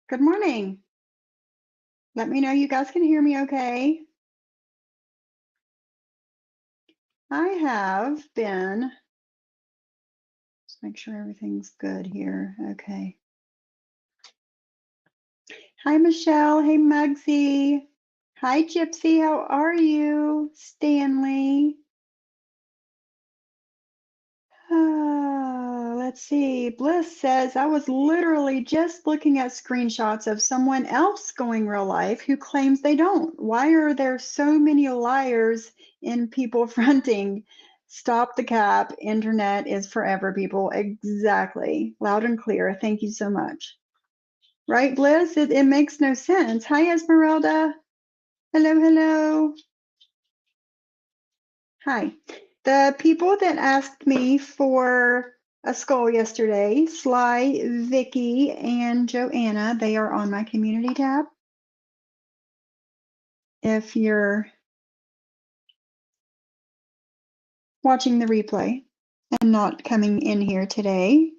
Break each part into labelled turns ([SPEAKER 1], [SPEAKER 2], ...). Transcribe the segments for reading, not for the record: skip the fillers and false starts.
[SPEAKER 1] Good morning. Let me know you guys can hear me okay. I have been, just make sure everything's good here. Okay. Hi, Michelle. Hey, Mugsy. Hi, Gypsy. How are you? Stanley. Let's see. Bliss says, I was literally just looking at screenshots of someone else going real life who claims they don't. Why are there so many liars in people fronting? Stop the cap. Internet is forever, people. Exactly. Loud and clear. Thank you so much. Right, Bliss? It makes no sense. Hi, Esmeralda. Hello, hello. Hi. The people that asked me for a skull yesterday, Sly, Vicky, and Joanna, they are on my community tab. If you're watching the replay and not coming in here today,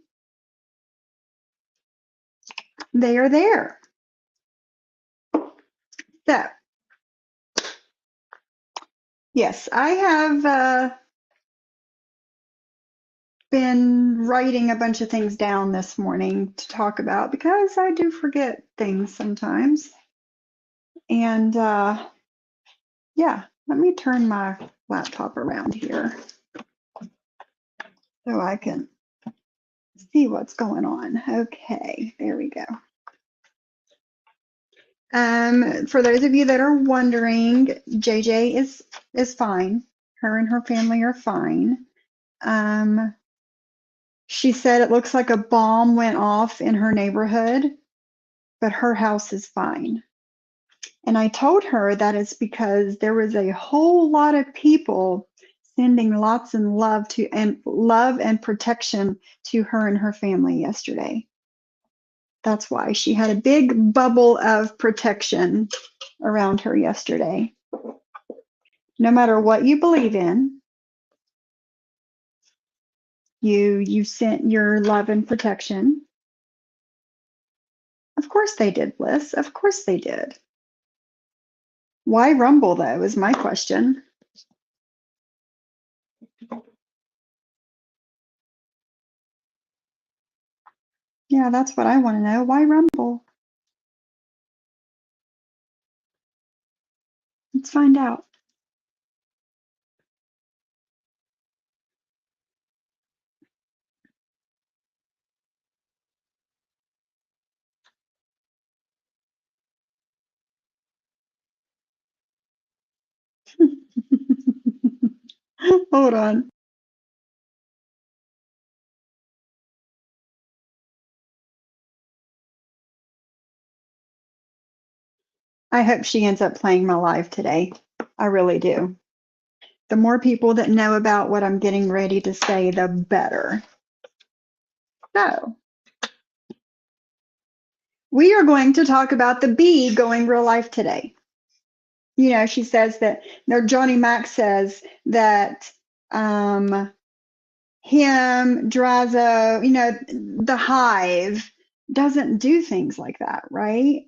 [SPEAKER 1] they are there. So, yes, I have been writing a bunch of things down this morning to talk about because I do forget things sometimes. And yeah, let me turn my laptop around here so I can see what's going on. Okay, there we go. For those of you that are wondering, JJ is fine. Her and her family are fine. She said it looks like a bomb went off in her neighborhood, but her house is fine. And I told her that it's because there was a whole lot of people sending lots of love and protection to her and her family yesterday. That's why she had a big bubble of protection around her yesterday. No matter what you believe in, you sent your love and protection. Of course they did, Bliss. Of course they did. Why Rumble, though, is my question. Yeah, that's what I want to know. Why Rumble? Let's find out. Hold on. I hope she ends up playing my live today. I really do. The more people that know about what I'm getting ready to say, the better. So, we are going to talk about the bee going real life today. You know, she says that, Johnny Mac says that him, Drazo, the hive doesn't do things like that, right?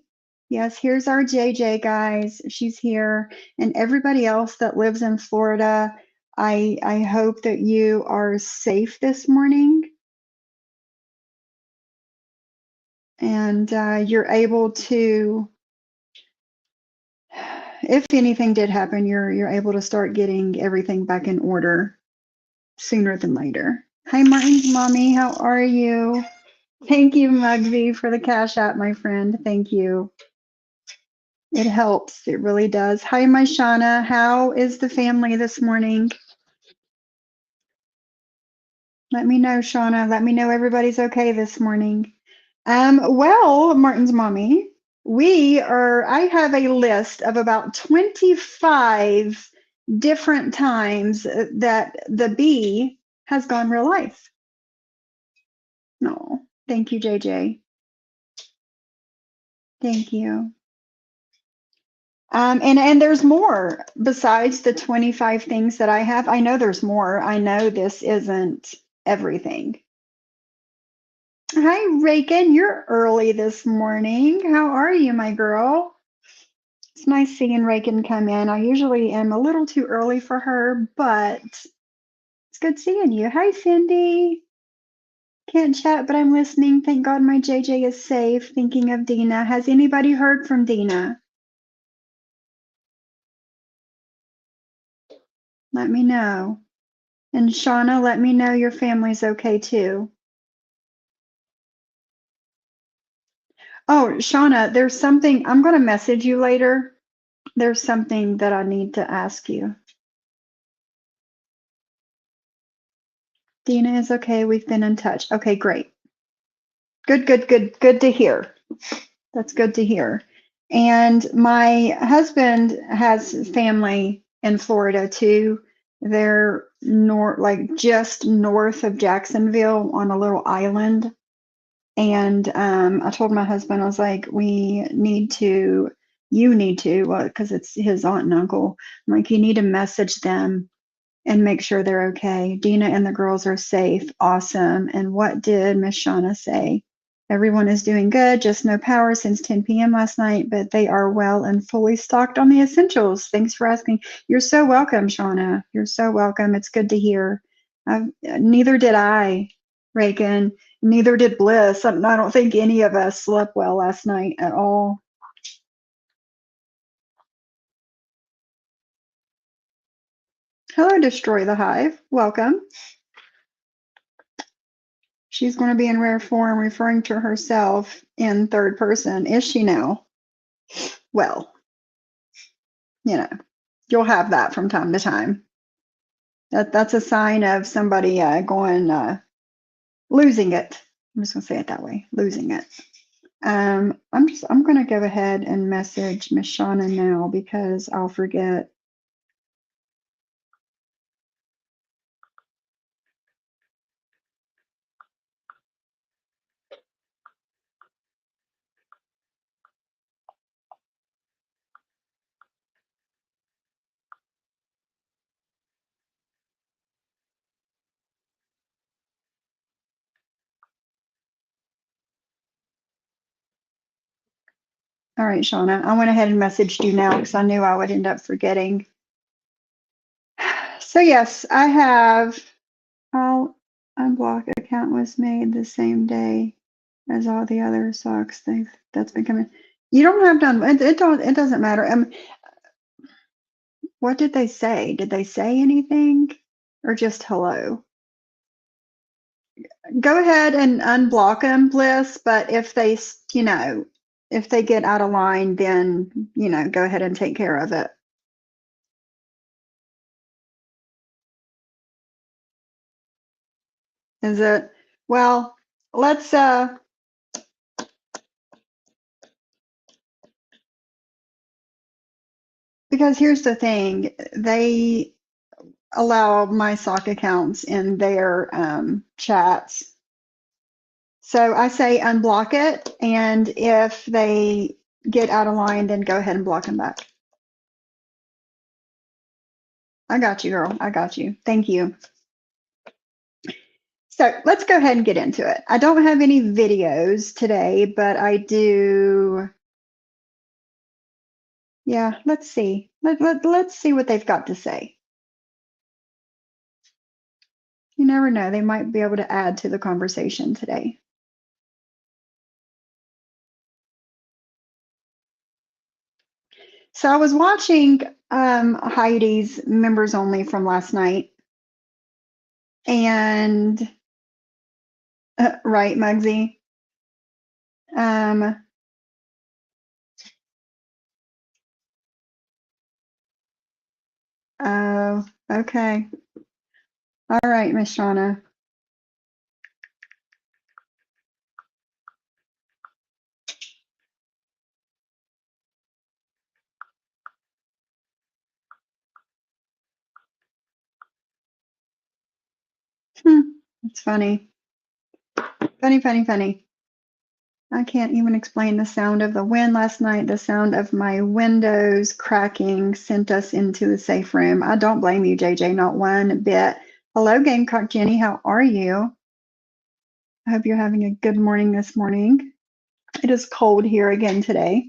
[SPEAKER 1] Yes, here's our JJ, guys. She's here. And everybody else that lives in Florida, I hope that you are safe this morning and you're able to, if anything did happen, you're able to start getting everything back in order sooner than later. Hi, Martin's mommy. How are you? Thank you, Mugby, for the cash app, my friend. Thank you. It helps. It really does. Hi, my Shauna. How is the family this morning? Let me know, Shauna. Let me know everybody's okay this morning. Well, Martin's mommy, I have a list of about 25 different times that the bee has gone real life. No, thank you, JJ. Thank you. And there's more besides the 25 things that I have. I know there's more. I know this isn't everything. Hi, Reagan. You're early this morning. How are you, my girl? It's nice seeing Reagan come in. I usually am a little too early for her, but it's good seeing you. Hi, Cindy. Can't chat, but I'm listening. Thank God my JJ is safe. Thinking of Dina. Has anybody heard from Dina? Let me know. And Shauna, let me know your family's okay too. Oh, Shauna, there's something. I'm going to message you later. There's something that I need to ask you. Dina is okay. We've been in touch. Okay, great. Good to hear. That's good to hear. And my husband has family in Florida too. They're like just north of Jacksonville on a little island. And I told my husband, I was like, you need to, well, because it's his aunt and uncle. I'm like, you need to message them and make sure they're okay. Dina and the girls are safe. Awesome. And what did Miss Shauna say? Everyone is doing good, just no power since 10 p.m. last night, but they are well and fully stocked on the essentials. Thanks for asking. You're so welcome, Shauna. You're so welcome. It's good to hear. Neither did I, Reagan. Neither did Bliss. I don't think any of us slept well last night at all. Hello, Destroy the Hive. Welcome. She's going to be in rare form referring to herself in third person. Is she now? Well, you know, you'll have that from time to time. That's a sign of somebody losing it. I'm just going to say it that way, losing it. I'm going to go ahead and message Miss Shauna now because I'll forget. All right, Shauna, I went ahead and messaged you now because I knew I would end up forgetting. So yes, I have. I'll unblock account was made the same day as all the other socks. That's been coming. You don't have to. It doesn't matter. What did they say? Did they say anything, or just hello? Go ahead and unblock them, Bliss. But if they, if they get out of line, then go ahead and take care of it. Is it? Well, let's because here's the thing, they allow my sock accounts in their chats. So I say unblock it, and if they get out of line, then go ahead and block them back. I got you, girl. I got you. Thank you. So let's go ahead and get into it. I don't have any videos today, but I do. Yeah, let's see. Let's see what they've got to say. You never know. They might be able to add to the conversation today. So I was watching Heidi's members only from last night, and right, Muggsy. Oh, okay. All right, Miss Shauna. It's funny. Funny. I can't even explain the sound of the wind last night. The sound of my windows cracking sent us into a safe room. I don't blame you, JJ, not one bit. Hello, Gamecock Jenny. How are you? I hope you're having a good morning this morning. It is cold here again today.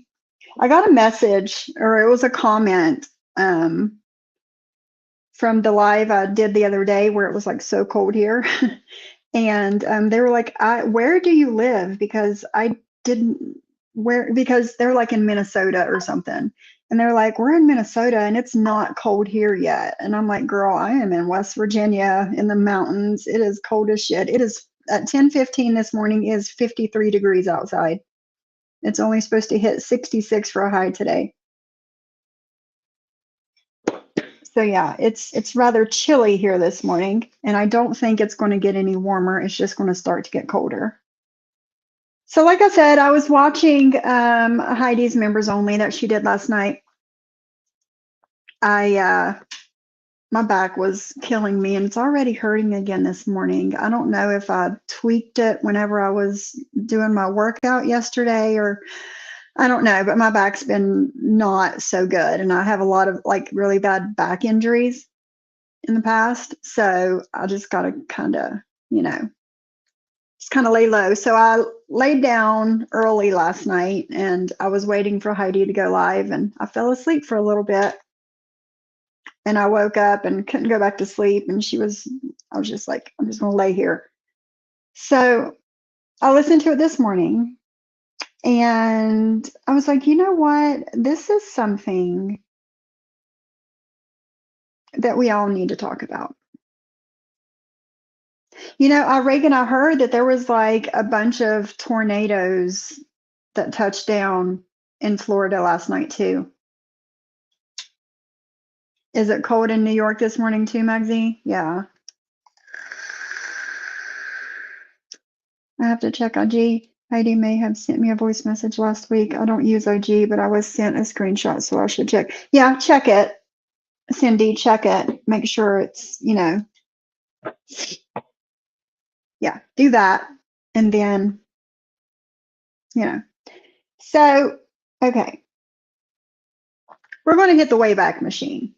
[SPEAKER 1] I got a message, or it was a comment from the live I did the other day where it was like so cold here. And they were like, where do you live? Because I didn't, because they're like in Minnesota or something. And they're like, we're in Minnesota and it's not cold here yet. And I'm like, girl, I am in West Virginia in the mountains. It is cold as shit. It is at 10:15 this morning is 53 degrees outside. It's only supposed to hit 66 for a high today. So yeah, it's rather chilly here this morning, and I don't think it's going to get any warmer. It's just going to start to get colder. So like I said, I was watching Heidi's members only that she did last night. My back was killing me and it's already hurting again this morning. I don't know if I tweaked it whenever I was doing my workout yesterday, or I don't know, but my back's been not so good. And I have a lot of like really bad back injuries in the past. So I just got to kind of, just kind of lay low. So I laid down early last night and I was waiting for Heidi to go live and I fell asleep for a little bit. And I woke up and couldn't go back to sleep. And I was just like, I'm just going to lay here. So I listened to it this morning and I was like, you know what? This is something that we all need to talk about. Reagan, I heard that there was like a bunch of tornadoes that touched down in Florida last night too. Is it cold in New York this morning too, Mugsy? Yeah. I have to check IG. Heidi may have sent me a voice message last week. I don't use IG, but I was sent a screenshot, so I should check. Yeah, check it. Cindy, check it. Make sure it's, yeah, do that. And then, so, okay. We're going to hit the Wayback Machine.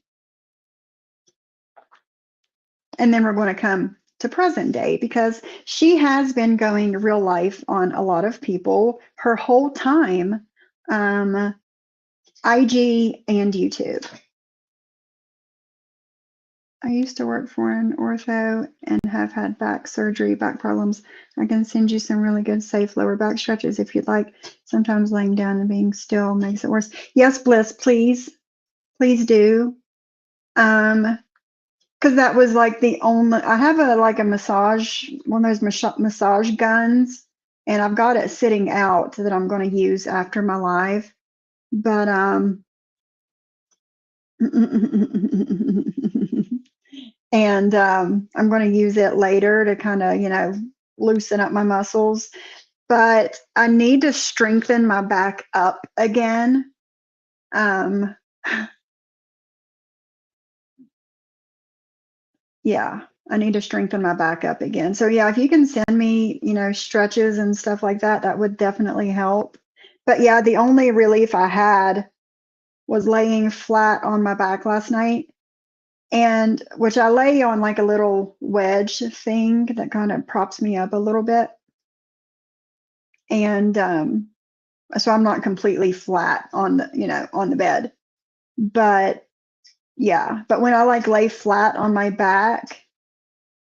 [SPEAKER 1] And then we're going to come to present day because she has been going real life on a lot of people her whole time, IG and YouTube. I used to work for an ortho and have had back surgery, back problems. I can send you some really good, safe lower back stretches if you'd like. Sometimes laying down and being still makes it worse. Yes, Bliss, please do. Because that was like the only, I have a massage, one of those massage guns, and I've got it sitting out that I'm going to use after my live. But and I'm going to use it later to kind of, loosen up my muscles. But I need to strengthen my back up again. Yeah, I need to strengthen my back up again. So yeah, if you can send me, stretches and stuff like that, that would definitely help. But yeah, the only relief I had was laying flat on my back last night, and which I lay on like a little wedge thing that kind of props me up a little bit. And so I'm not completely flat on the bed. But yeah, but when I like lay flat on my back,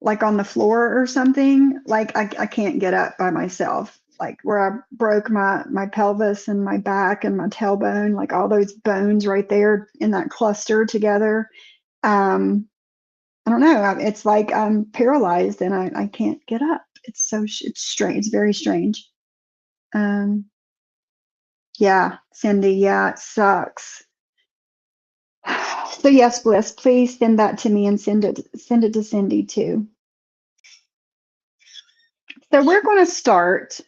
[SPEAKER 1] like on the floor or something, like I can't get up by myself. Like where I broke my pelvis and my back and my tailbone, like all those bones right there in that cluster together. I don't know. It's like I'm paralyzed and I can't get up. It's strange. It's very strange. Yeah, Cindy. Yeah, it sucks. So yes, Bliss, please send that to me and send it to Cindy too. So we're going to start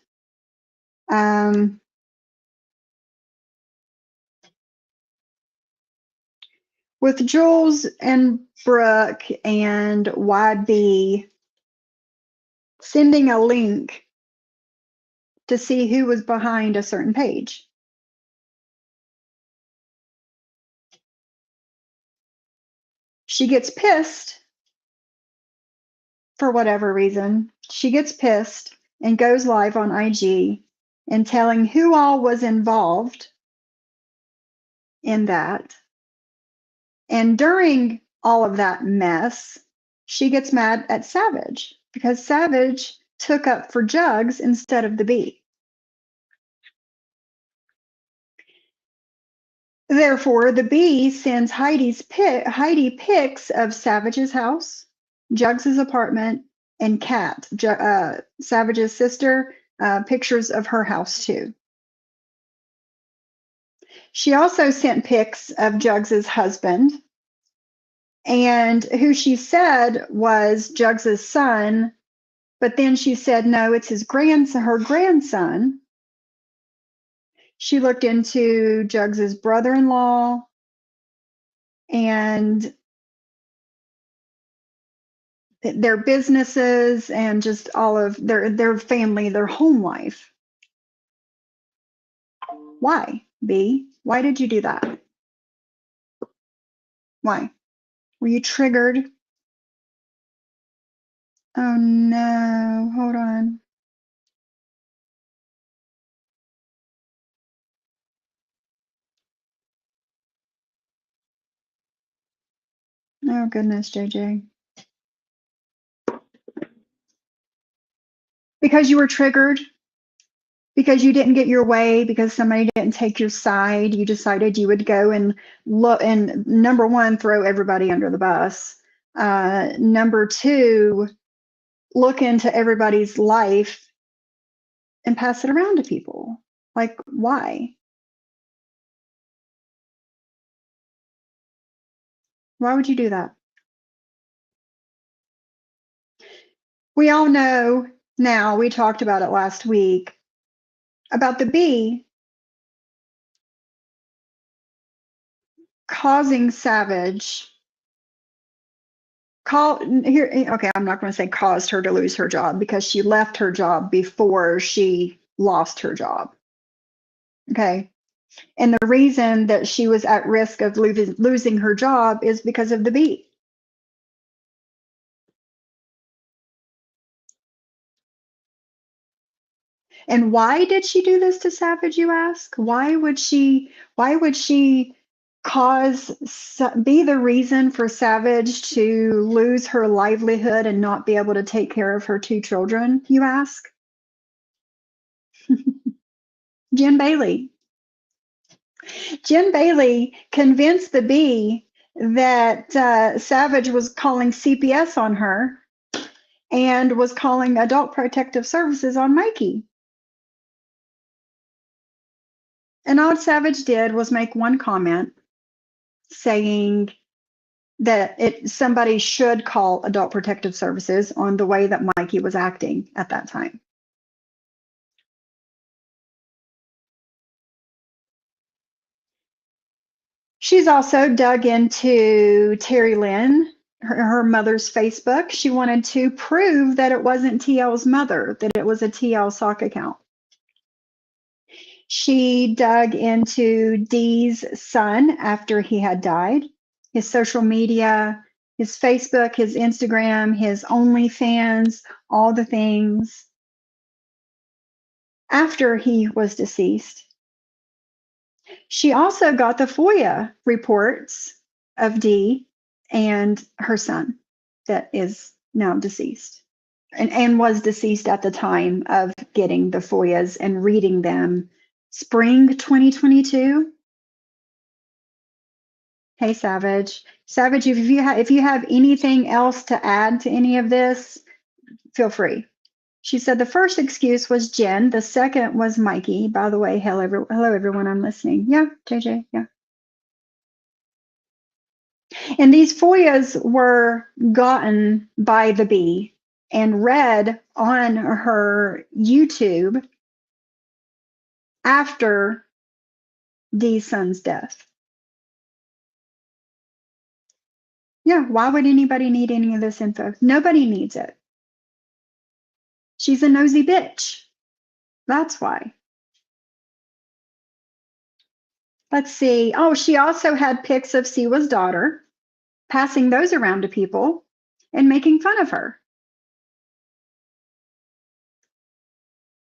[SPEAKER 1] with Jules and Brooke and YB sending a link to see who was behind a certain page. She gets pissed for whatever reason. She gets pissed and goes live on IG and telling who all was involved in that. And during all of that mess, she gets mad at Savage because Savage took up for Jugs instead of the bee. Therefore, the bee sends Heidi pics of Savage's house, Jugs's apartment, and Kat, Savage's sister, pictures of her house too. She also sent pics of Jugs's husband, and who she said was Jugs's son, but then she said no, it's her grandson. She looked into Jugs's brother-in-law and their businesses and just all of their family, their home life. Why, B? Why did you do that? Why? Were you triggered? Oh no, hold on. Oh goodness, JJ. Because you were triggered? Because you didn't get your way, because somebody didn't take your side, you decided you would go and look and number one, throw everybody under the bus. Number two, look into everybody's life and pass it around to people. Like, why? Why would you do that? We all know now, we talked about it last week, about the bee causing Savage okay, I'm not going to say caused her to lose her job because she left her job before she lost her job. Okay. And the reason that she was at risk of losing her job is because of the bee. And why did she do this to Savage, you ask? Why would she be the reason for Savage to lose her livelihood and not be able to take care of her two children, you ask? Jen Bailey. Jen Bailey convinced the bee that Savage was calling CPS on her and was calling Adult Protective Services on Mikey. And all Savage did was make one comment saying that somebody should call Adult Protective Services on the way that Mikey was acting at that time. She's also dug into Terry Lynn, her mother's Facebook. She wanted to prove that it wasn't TL's mother, that it was a TL sock account. She dug into Dee's son after he had died, his social media, his Facebook, his Instagram, his OnlyFans, all the things after he was deceased. She also got the FOIA reports of Dee and her son that is now deceased and was deceased at the time of getting the FOIAs and reading them. Spring 2022. Hey, Savage. Savage, if you have anything else to add to any of this, feel free. She said the first excuse was Jen. The second was Mikey. By the way, hello everyone. I'm listening. Yeah, JJ. Yeah. And these FOIAs were gotten by the bee and read on her YouTube after Dee's son's death. Yeah, why would anybody need any of this info? Nobody needs it. She's a nosy bitch. That's why. Let's see. Oh, she also had pics of Siwa's daughter, passing those around to people and making fun of her.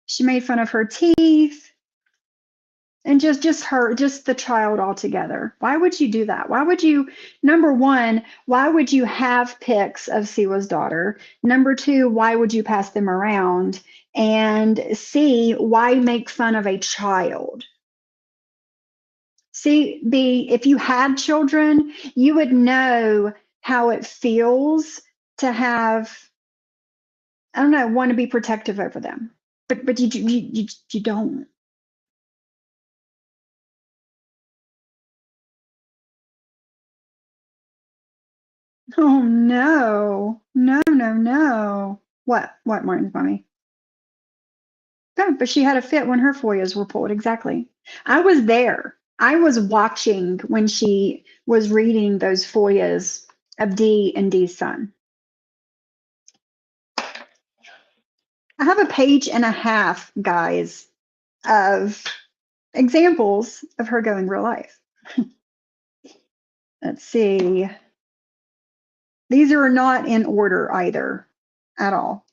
[SPEAKER 1] She made fun of her teeth and just the child altogether. Why would you do that? Why would you, number one, why would you have pics of Siwa's daughter? Number two, why would you pass them around? And C, why make fun of a child? See, B, if you had children, you would know how it feels to have, I don't know, want to be protective over them. But you don't. Oh no. No, no, no. What, Martin's mommy? No, but she had a fit when her FOIAs were pulled. Exactly. I was there. I was watching when she was reading those FOIAs of D and D's son. I have a page and a half, guys, of examples of her going real life. Let's see. These are not in order either at all.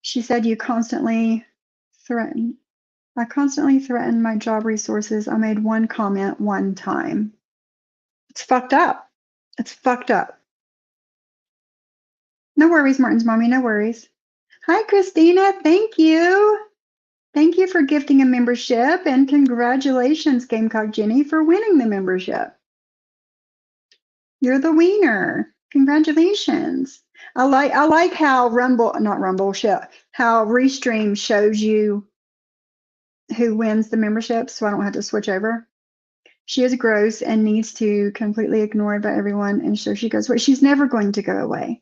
[SPEAKER 1] She said, you constantly threaten. I constantly threaten my job resources. I made one comment one time. It's fucked up. It's fucked up. No worries, Martin's mommy. No worries. Hi, Christina. Thank you. Thank you for gifting a membership, and congratulations, Gamecock Jenny, for winning the membership. You're the wiener. Congratulations. I like how how Restream shows you who wins the membership, so I don't have to switch over. She is gross and needs to completely ignored by everyone, and so she goes away. She's never going to go away.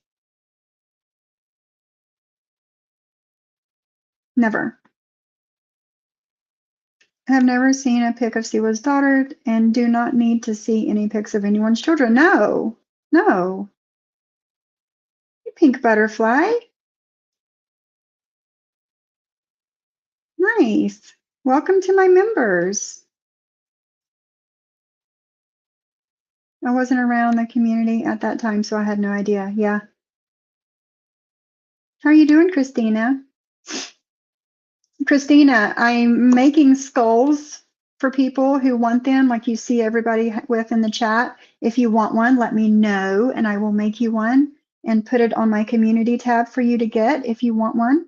[SPEAKER 1] Never. I have never seen a pic of Siwa's daughter and do not need to see any pics of anyone's children. No, no. You pink butterfly. Nice. Welcome to my members. I wasn't around the community at that time, so I had no idea. Yeah. How are you doing, Christina? Christina, I'm making skulls for people who want them, like you see everybody with in the chat. If you want one, let me know and I will make you one and put it on my community tab for you to get if you want one.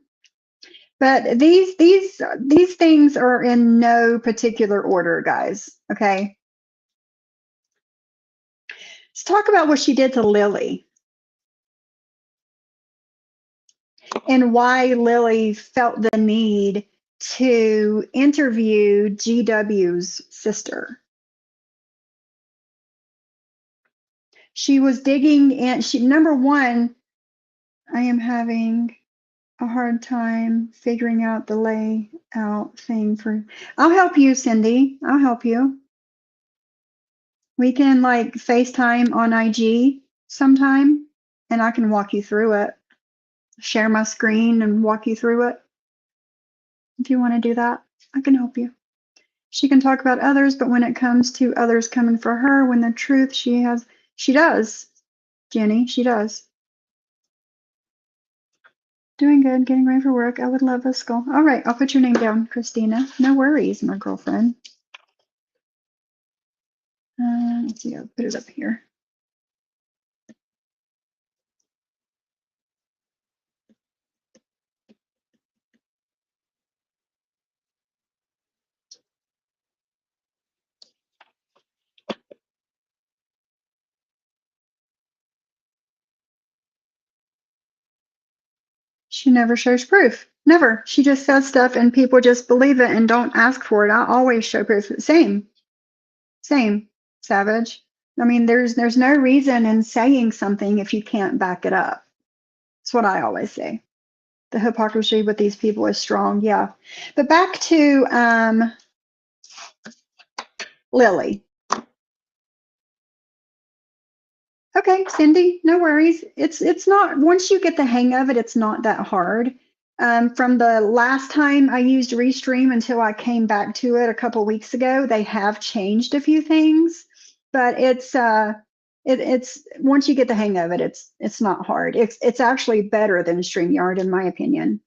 [SPEAKER 1] But these things are in no particular order, guys. Okay. Let's talk about what she did to Lily and why Lily felt the need to interview GW's sister. She was digging in. Number one, I am having a hard time figuring out the layout thing for. I'll help you, Cindy. I'll help you. We can like FaceTime on IG sometime and I can walk you through it. Share my screen and walk you through it. If you want to do that, I can help you. She can talk about others, but when it comes to others coming for her, when the truth she does, Jenny, she does. Doing good, getting ready for work. I would love a skull. All right, I'll put your name down, Christina. No worries, my girlfriend. Let's see, I'll put it up here. She never shows proof. Never. She just says stuff and people just believe it and don't ask for it. I always show proof. Same, Savage. I mean, there's no reason in saying something if you can't back it up. That's what I always say. The hypocrisy with these people is strong. Yeah. But back to Lily. Okay, Cindy, no worries. It's not, once you get the hang of it, it's not that hard. From the last time I used Restream until I came back to it a couple weeks ago, they have changed a few things, but it's It's once you get the hang of it, it's not hard. It's actually better than StreamYard in my opinion.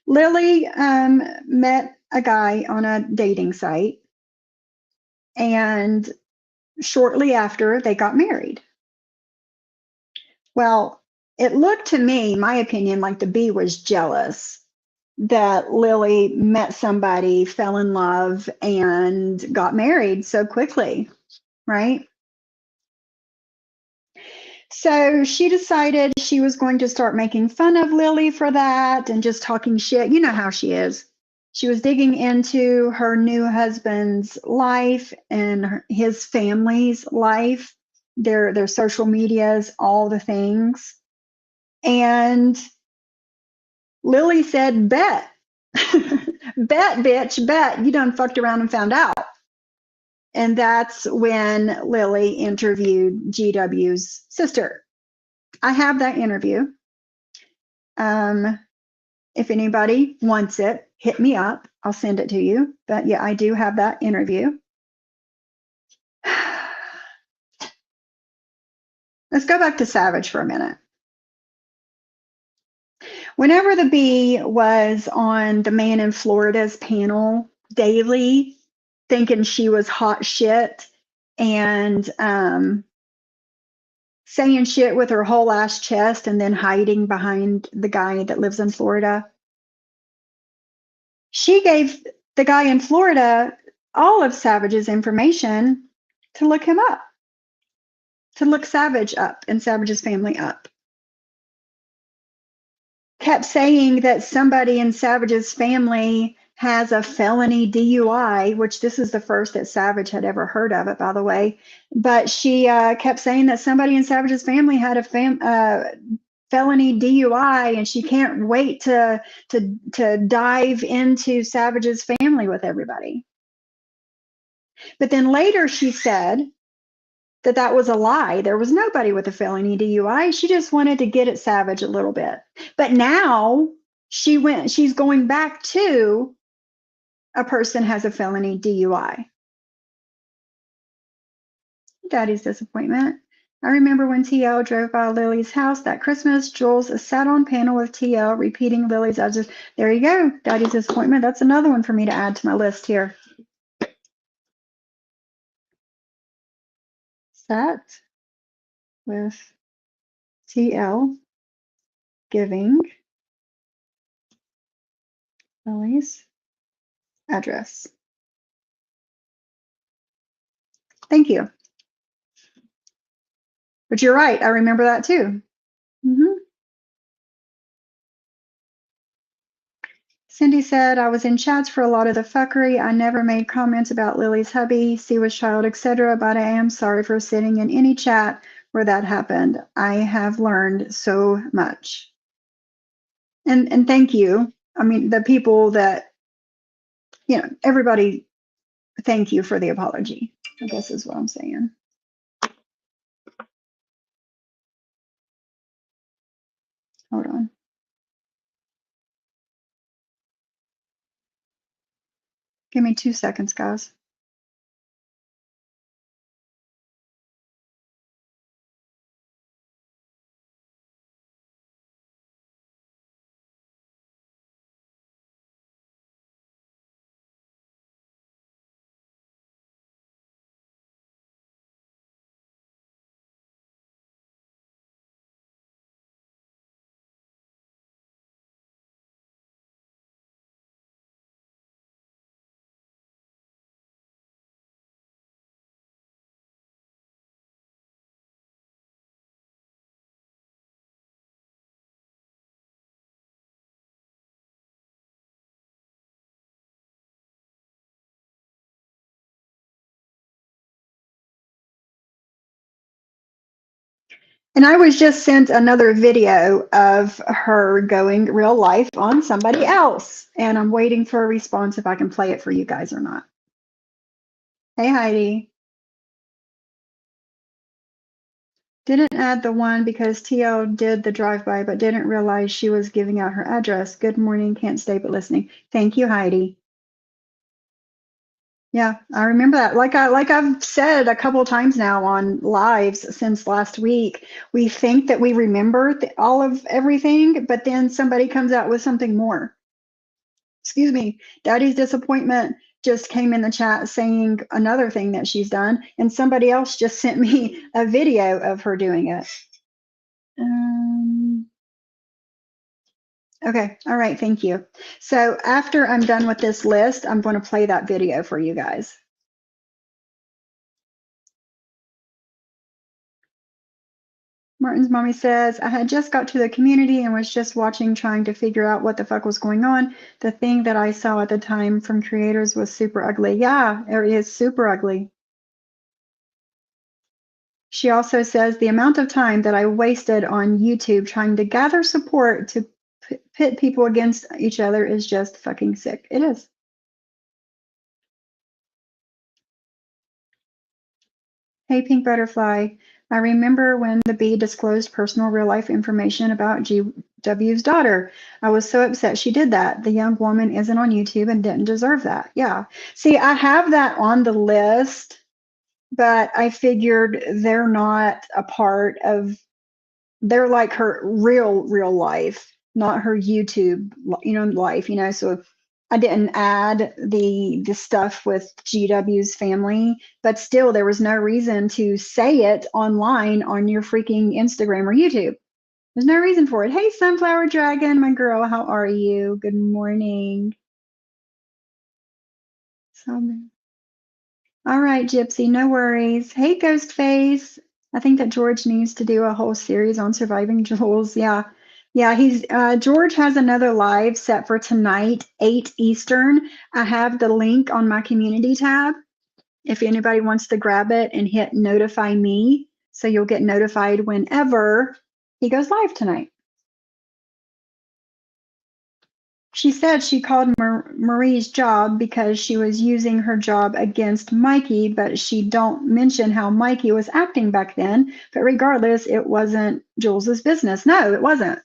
[SPEAKER 1] Lily met a guy on a dating site, and shortly after they got married. Well, it looked to me, my opinion, like the bee was jealous that Lily met somebody, fell in love, and got married so quickly, right? So she decided she was going to start making fun of Lily for that and just talking shit. You know how she is. She was digging into her new husband's life and his family's life, their social medias, all the things. And Lily said, bet. Bet, bitch, bet. You done fucked around and found out. And that's when Lily interviewed GW's sister. I have that interview. If anybody wants it, hit me up. I'll send it to you. But yeah, I do have that interview. Let's go back to Savage for a minute. Whenever the bee was on the Man in Florida's panel daily, thinking she was hot shit and saying shit with her whole ass chest and then hiding behind the guy that lives in Florida, she gave the guy in Florida all of Savage's information to look him up, to look Savage up and Savage's family up. Kept saying that somebody in Savage's family has a felony DUI, which this is the first that Savage had ever heard of it, by the way. But she kept saying that somebody in Savage's family had a felony DUI, and she can't wait to dive into Savage's family with everybody. But then later she said that that was a lie. There was nobody with a felony DUI. She just wanted to get at Savage a little bit. But now she's going back to a person has a felony DUI. Daddy's disappointment. I remember when TL drove by Lily's house that Christmas. Jules sat on panel with TL repeating Lily's address. There you go. Daddy's disappointment. That's another one for me to add to my list here. Sat with TL giving Lily's address. Thank you. But you're right. I remember that too. Cindy said, I was in chats for a lot of the fuckery. I never made comments about Lily's hubby, Siwa's child, etc., but I am sorry for sitting in any chat where that happened. I have learned so much. And thank you. I mean, the people that, you know, everybody, thank you for the apology, I guess is what I'm saying. Hold on. Give me 2 seconds, guys. And I was just sent another video of her going real life on somebody else. And I'm waiting for a response if I can play it for you guys or not. Hey, Heidi. Didn't add the one because TL did the drive-by, but didn't realize she was giving out her address. Good morning, can't stay but listening. Thank you, Heidi. Yeah, I remember that. Like I've said a couple of times now on lives since last week, we think that we remember all of everything, but then somebody comes out with something more. Excuse me. Daddy's disappointment just came in the chat saying another thing that she's done, and somebody else just sent me a video of her doing it. Okay, all right, thank you. So after I'm done with this list, I'm going to play that video for you guys. Martin's mommy says, I had just got to the community and was just watching, trying to figure out what the fuck was going on. The thing that I saw at the time from creators was super ugly. Yeah, it is super ugly. She also says, the amount of time that I wasted on YouTube trying to gather support to pit people against each other is just fucking sick. It is. Hey, Pink Butterfly. I remember when the bee disclosed personal real life information about GW's daughter. I was so upset she did that. The young woman isn't on YouTube and didn't deserve that. Yeah. See, I have that on the list, but I figured they're not a part of, they're like her real life, not her YouTube, life, so I didn't add the stuff with GW's family, but still there was no reason to say it online on your freaking Instagram or YouTube. There's no reason for it. Hey, Sunflower Dragon, my girl, how are you? Good morning. All right, Gypsy, no worries. Hey, Ghostface. I think that George needs to do a whole series on surviving Jules. Yeah. Yeah, he's George has another live set for tonight, 8 Eastern. I have the link on my community tab if anybody wants to grab it and hit notify me, so you'll get notified whenever he goes live tonight. She said she called Marie's job because she was using her job against Mikey, but she don't mention how Mikey was acting back then. But regardless, it wasn't Jules's business. No, it wasn't.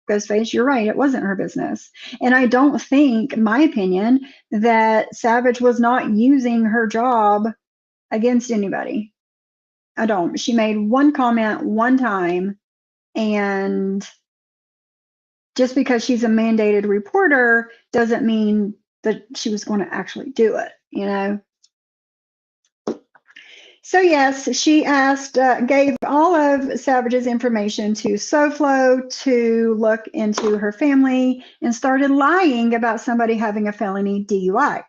[SPEAKER 1] Ghostface, you're right. It wasn't her business. And I don't think, my opinion, that Savage was not using her job against anybody. I don't. She made one comment one time, and just because she's a mandated reporter doesn't mean that she was going to actually do it. So yes, she gave all of Savage's information to SoFlo to look into her family and started lying about somebody having a felony DUI.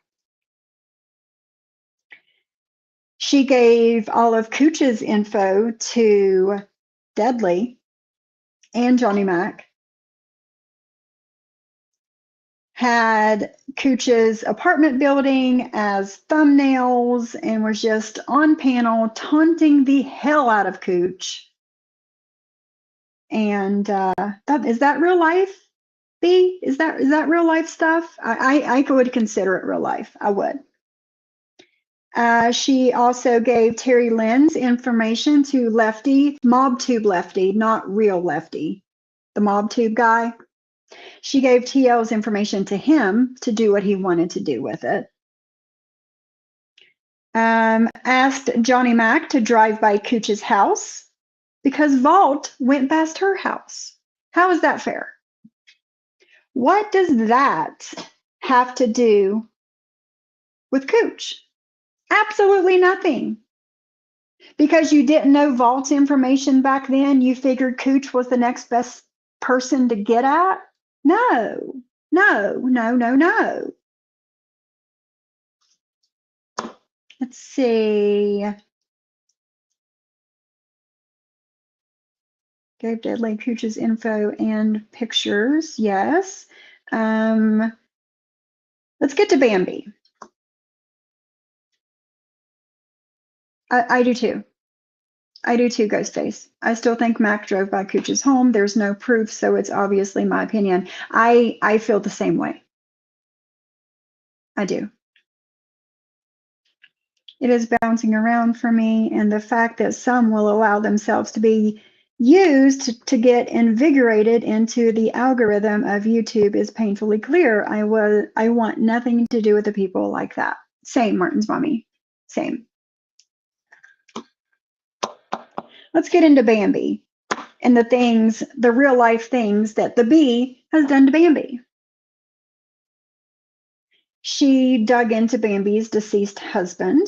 [SPEAKER 1] She gave all of Cooch's info to Deadly and Johnny Mac. Had Cooch's apartment building as thumbnails and was just on panel taunting the hell out of Cooch. And is that real life, B? Is that real life stuff? I would consider it real life. I would. She also gave Terry Lynn's information to Lefty, MobTube Lefty, not real Lefty, the MobTube guy. She gave TL's information to him to do what he wanted to do with it. Asked Johnny Mac to drive by Cooch's house because Vault went past her house. How is that fair? What does that have to do with Cooch? Absolutely nothing. Because you didn't know Vault's information back then, you figured Cooch was the next best person to get at? No. Let's see. Gave Deadly Cooch's info and pictures. Yes. Let's get to Bambi. I do too. I do too, Ghostface. I still think Mac drove by Cooch's home. There's no proof, so it's obviously my opinion. I feel the same way. I do. It is bouncing around for me, and the fact that some will allow themselves to be used to get invigorated into the algorithm of YouTube is painfully clear. I want nothing to do with the people like that. Same, Martin's mommy. Same. Let's get into Bambi and the real life things that the bee has done to Bambi. She dug into Bambi's deceased husband.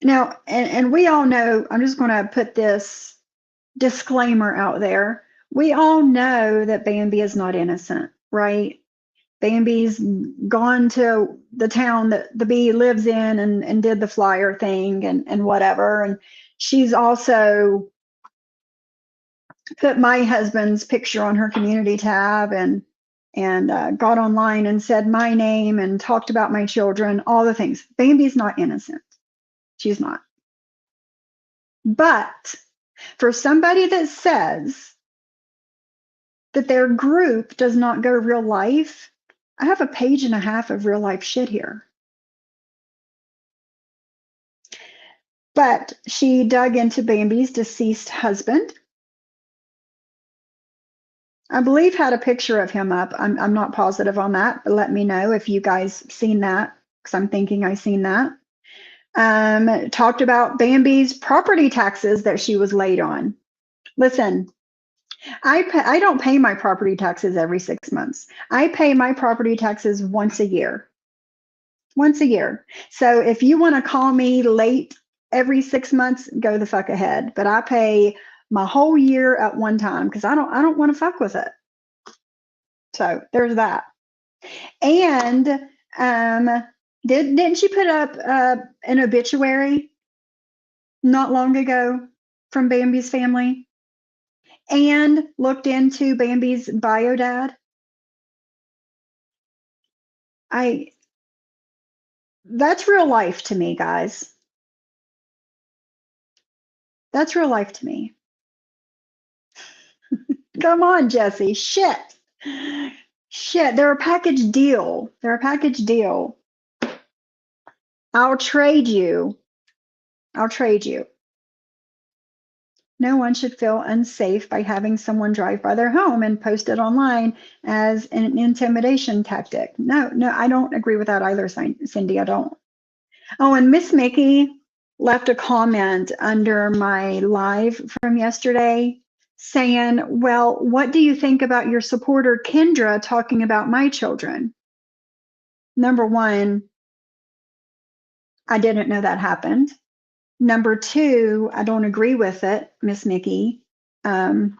[SPEAKER 1] Now, and we all know, I'm just going to put this disclaimer out there. We all know that Bambi is not innocent, right? Bambi's gone to the town that the bee lives in and did the flyer thing and whatever. And she's also put my husband's picture on her community tab and got online and said my name and talked about my children, all the things. Bambi's not innocent. She's not. But for somebody that says that their group does not go real life, I have a page and a half of real life shit here. But she dug into Bambi's deceased husband. I believe had a picture of him up. I'm not positive on that, but let me know if you guys seen that, because I'm thinking I seen that. Talked about Bambi's property taxes that she was late on. Listen, I don't pay my property taxes every 6 months. I pay my property taxes once a year. Once a year. So if you want to call me late every 6 months, go the fuck ahead. But I pay my whole year at one time because I don't want to fuck with it. So there's that. And didn't she put up an obituary not long ago from Bambi's family and looked into Bambi's bio dad? That's real life to me, guys. That's real life to me. Come on, Jesse. Shit. They're a package deal. I'll trade you. No one should feel unsafe by having someone drive by their home and post it online as an intimidation tactic. No, I don't agree with that either, Cindy. I don't. Oh, and Miss Mickey left a comment under my live from yesterday saying, well, what do you think about your supporter Kendra talking about my children? Number one, I didn't know that happened. Number two, I don't agree with it, Miss Mickey. And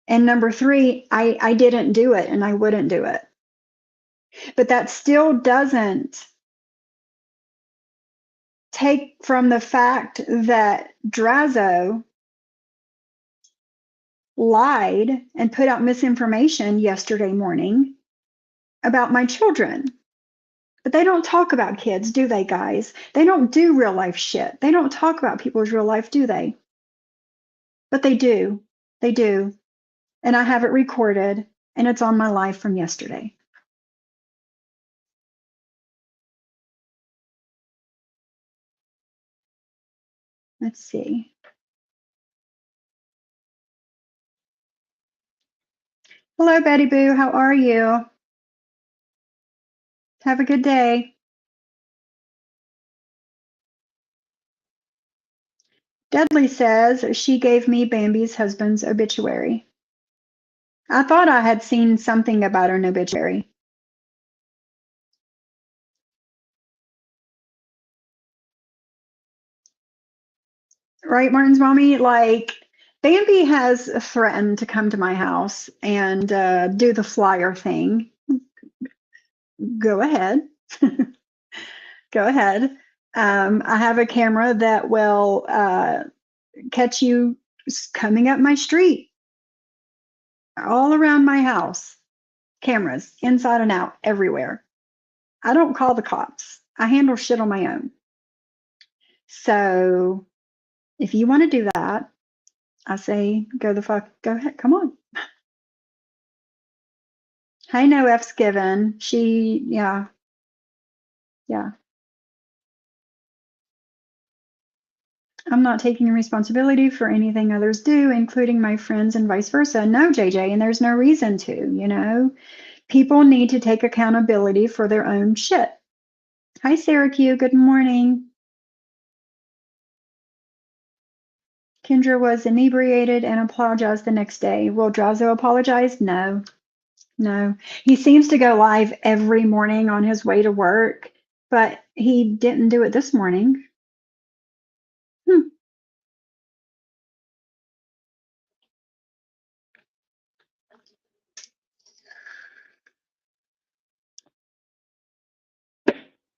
[SPEAKER 1] number three, I didn't do it and I wouldn't do it. But that still doesn't take from the fact that Drazo lied and put out misinformation yesterday morning about my children. But they don't talk about kids, do they, guys? They don't do real life shit. They don't talk about people's real life, do they? But they do. They do. And I have it recorded, and it's on my live from yesterday. Let's see. Hello, Betty Boo. How are you? Have a good day. Dudley says she gave me Bambi's husband's obituary. I thought I had seen something about an obituary. Right, Martin's mommy? Like, Bambi has threatened to come to my house and do the flyer thing. Go ahead. Go ahead. I have a camera that will catch you coming up my street, all around my house. Cameras, inside and out, everywhere. I don't call the cops. I handle shit on my own. So if you want to do that, I say go ahead, come on. I know F's given. Yeah. I'm not taking responsibility for anything others do, including my friends and vice versa. No, JJ, and there's no reason to, People need to take accountability for their own shit. Hi, Sarah Q. Good morning. Kendra was inebriated and apologized the next day. Will Drazo apologize? No, no. He seems to go live every morning on his way to work, but he didn't do it this morning. Hmm.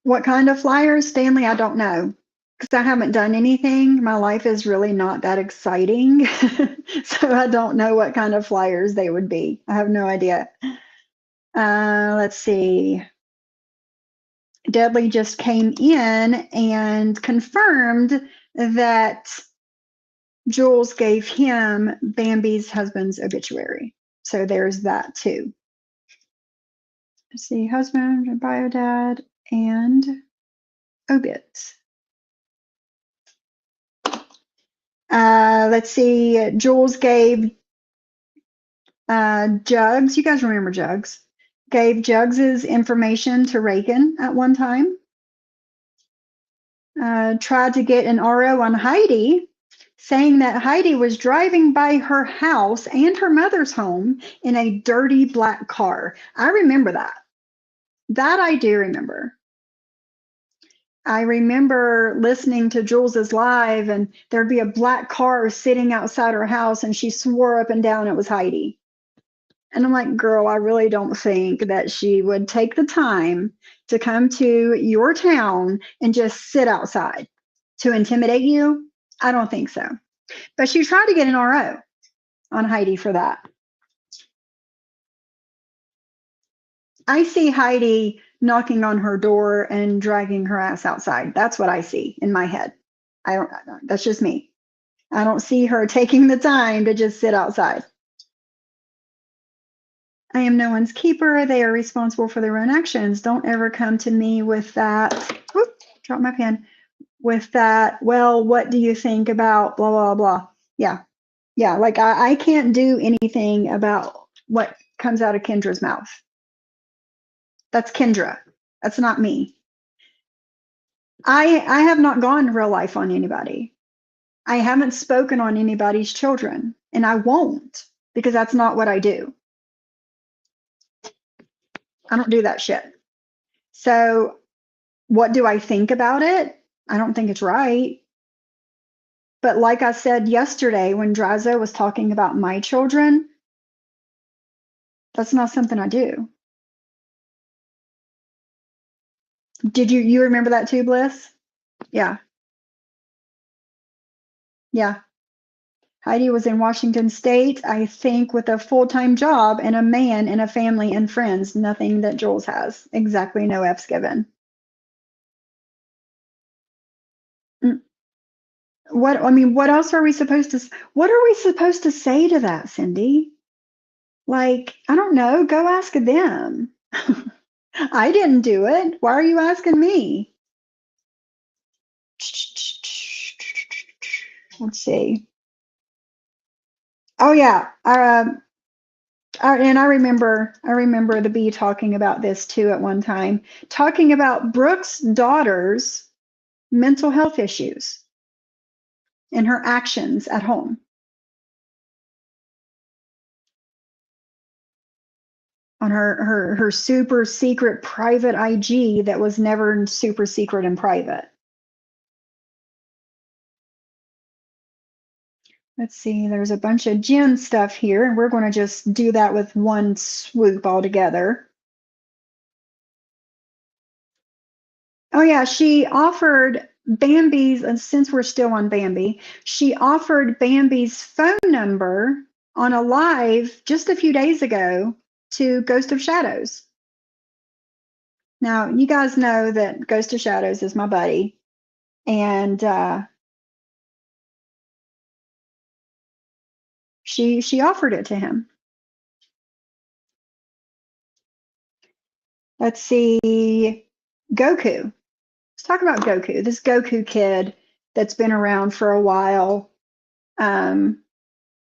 [SPEAKER 1] What kind of flyers, Stanley? I don't know because I haven't done anything. My life is really not that exciting. So I don't know what kind of flyers they would be. I have no idea. Let's see. Dudley just came in and confirmed that Jules gave him Bambi's husband's obituary. So there's that too. Let's see, husband, bio dad, and obits. Let's see, Jules gave Jugs, you guys remember Jugs, gave Jugs's information to Reagan at one time. Tried to get an RO on Heidi, saying that Heidi was driving by her house and her mother's home in a dirty black car. I remember that. That I do remember. I remember listening to Jules's live, and there'd be a black car sitting outside her house, and she swore up and down it was Heidi. And I'm like, girl, I really don't think that she would take the time to come to your town and just sit outside to intimidate you. I don't think so. But she tried to get an RO on Heidi for that. I see Heidi knocking on her door and dragging her ass outside. That's what I see in my head. That's just me. I don't see her taking the time to just sit outside. I am no one's keeper. They are responsible for their own actions. Don't ever come to me with that. Whoop, drop my pen. With that, well, what do you think about blah, blah, blah? Yeah. Yeah. Like I can't do anything about what comes out of Kendra's mouth. That's Kendra. That's not me. I have not gone real life on anybody. I haven't spoken on anybody's children, and I won't because that's not what I do. I don't do that shit. So, what do I think about it? I don't think it's right. But like I said yesterday when Drazo was talking about my children, that's not something I do. Did you remember that too, Bliss? Yeah. Yeah. Heidi was in Washington State, I think, with a full-time job and a man and a family and friends. Nothing that Jules has. Exactly, no F's given. What else are we supposed to, what are we supposed to say to that, Cindy? Like, I don't know, go ask them. I didn't do it. Why are you asking me? Let's see. Oh yeah, and I remember the bee talking about this too at one time, talking about Brooke's daughter's mental health issues and her actions at home. On her super secret private IG that was never super secret and private. Let's see, there's a bunch of Jen stuff here, and we're going to just do that with one swoop all together. Oh yeah, she offered Bambi's, and since we're still on Bambi, she offered Bambi's phone number on a live just a few days ago to Ghost of Shadows. Now, you guys know that Ghost of Shadows is my buddy, and she offered it to him. Let's see, Goku. Let's talk about Goku. This Goku kid that's been around for a while.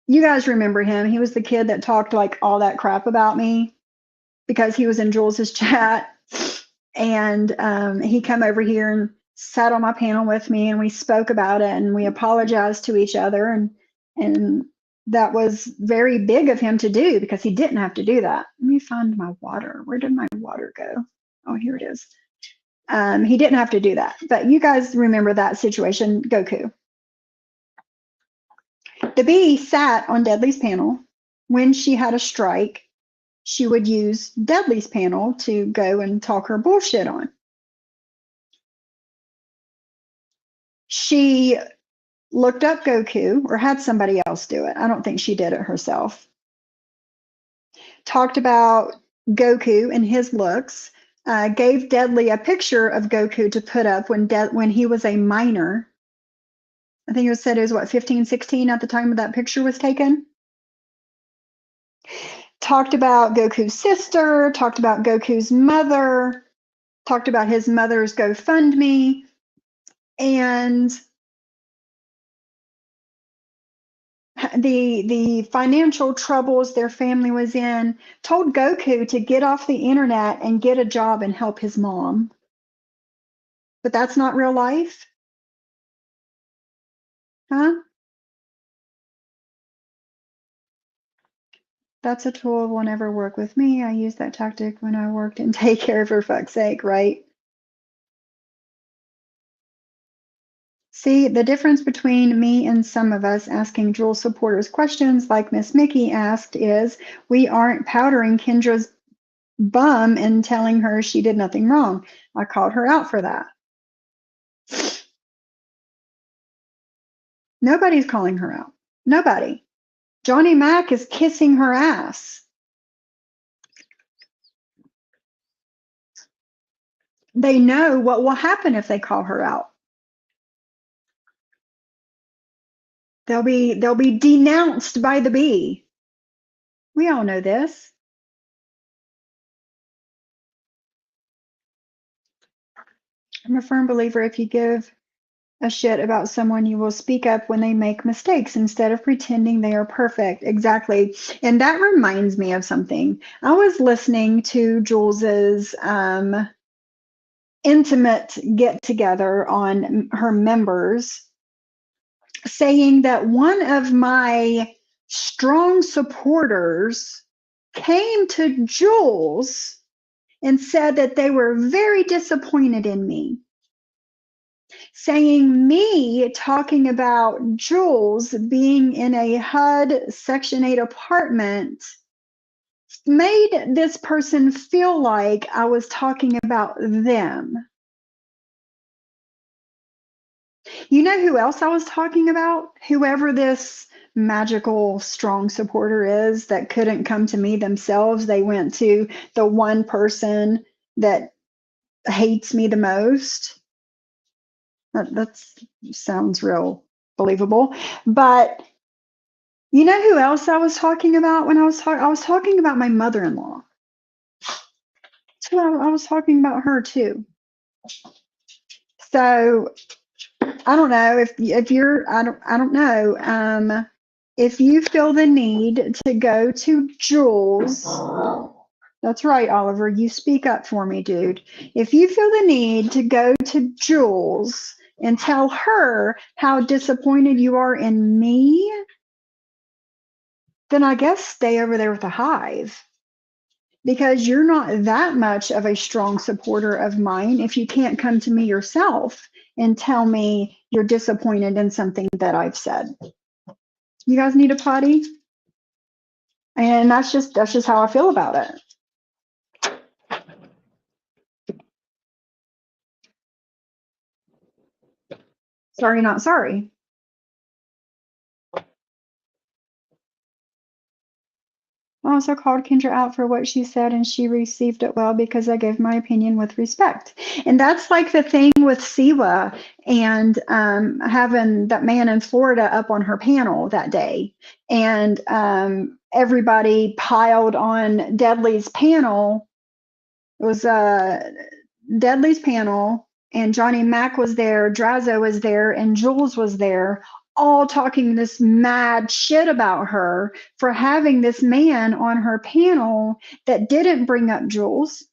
[SPEAKER 1] You guys remember him. He was the kid that talked like all that crap about me. because he was in Jules's chat, and he come over here and sat on my panel with me, and we spoke about it, and we apologized to each other, and that was very big of him to do because he didn't have to do that. Let me find my water. Where did my water go? Oh, here it is. He didn't have to do that, but you guys remember that situation, Goku. The bee sat on Deadly's panel. When she had a strike, she would use Deadly's panel to go and talk her bullshit on. She looked up Goku, or had somebody else do it. I don't think she did it herself. Talked about Goku and his looks. Gave Deadly a picture of Goku to put up when he was a minor. I think it said it was, what, 15, 16 at the time that picture was taken. Talked about Goku's sister, talked about Goku's mother, talked about his mother's GoFundMe, and the financial troubles their family was in. Told Goku to get off the internet and get a job and help his mom. But that's not real life? Huh? That's a tool will never work with me. I used that tactic when I worked in daycare, for fuck's sake, right? See, the difference between me and some of us asking Jules supporters questions like Miss Mickey asked is we aren't powdering Kendra's bum and telling her she did nothing wrong. I called her out for that. Nobody's calling her out. Nobody. Johnny Mac is kissing her ass. They know what will happen if they call her out. They'll be denounced by the bee. We all know this. I'm a firm believer if you give a shit about someone, you will speak up when they make mistakes instead of pretending they are perfect. Exactly. And that reminds me of something. I was listening to Jules's intimate get together on her members, saying that one of my strong supporters came to Jules and said that they were very disappointed in me, saying me talking about Jules being in a HUD Section 8 apartment made this person feel like I was talking about them. You know who else I was talking about? Whoever this magical strong supporter is that couldn't come to me themselves. They went to the one person that hates me the most. That sounds real believable. But you know who else I was talking about when I was talking about my mother-in-law. So I was talking about her too. So I don't know if you're I don't know if you feel the need to go to Jules. That's right, Oliver. You speak up for me, dude. If you feel the need to go to Jules and tell her how disappointed you are in me, then I guess stay over there with the hive. Because you're not that much of a strong supporter of mine if you can't come to me yourself and tell me you're disappointed in something that I've said. You guys need a potty? And that's just how I feel about it. Sorry, not sorry. I also called Kendra out for what she said, and she received it well because I gave my opinion with respect. And that's like the thing with Siwa and having that man in Florida up on her panel that day. And everybody piled on Deadly's panel. It was Deadly's panel, and Johnny Mac was there, Drazo was there, and Jules was there, all talking this mad shit about her for having this man on her panel that didn't bring up Jules,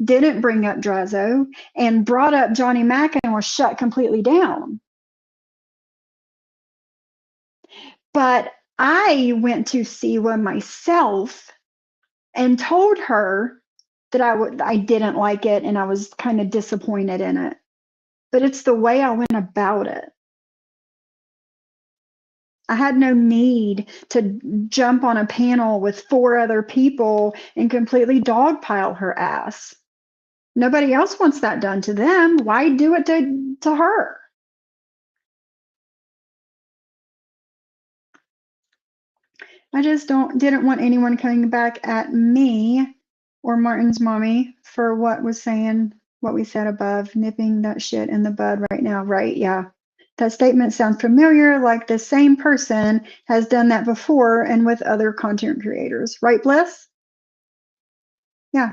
[SPEAKER 1] didn't bring up Drazo, and brought up Johnny Mack and was shut completely down. But I went to see one myself and told her that I didn't like it and I was kind of disappointed in it. But it's the way I went about it. I had no need to jump on a panel with 4 other people and completely dogpile her ass. Nobody else wants that done to them. Why do it to her? I just didn't want anyone coming back at me or Martin's mommy for what we said above, nipping that shit in the bud right now, right? Yeah. That statement sounds familiar, like the same person has done that before and with other content creators. Right, Bliss? Yeah.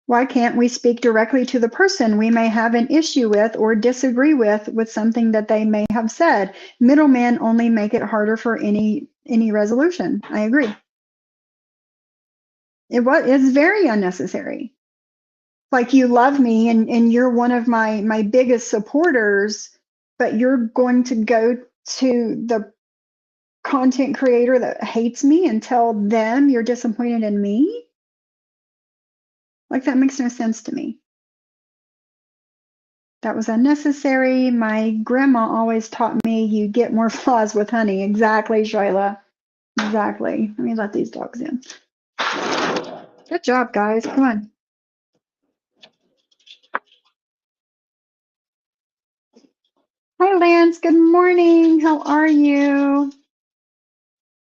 [SPEAKER 1] Why can't we speak directly to the person we may have an issue with or disagree with something that they may have said? Middlemen only make it harder for any resolution. I agree. It's very unnecessary. Like, you love me and you're one of my biggest supporters, but you're going to go to the content creator that hates me and tell them you're disappointed in me? Like, that makes no sense to me. That was unnecessary. My grandma always taught me you get more flies with honey. Exactly, Shyla. Exactly. Let me let these dogs in. Good job, guys. Come on. Hi, Lance. Good morning. How are you?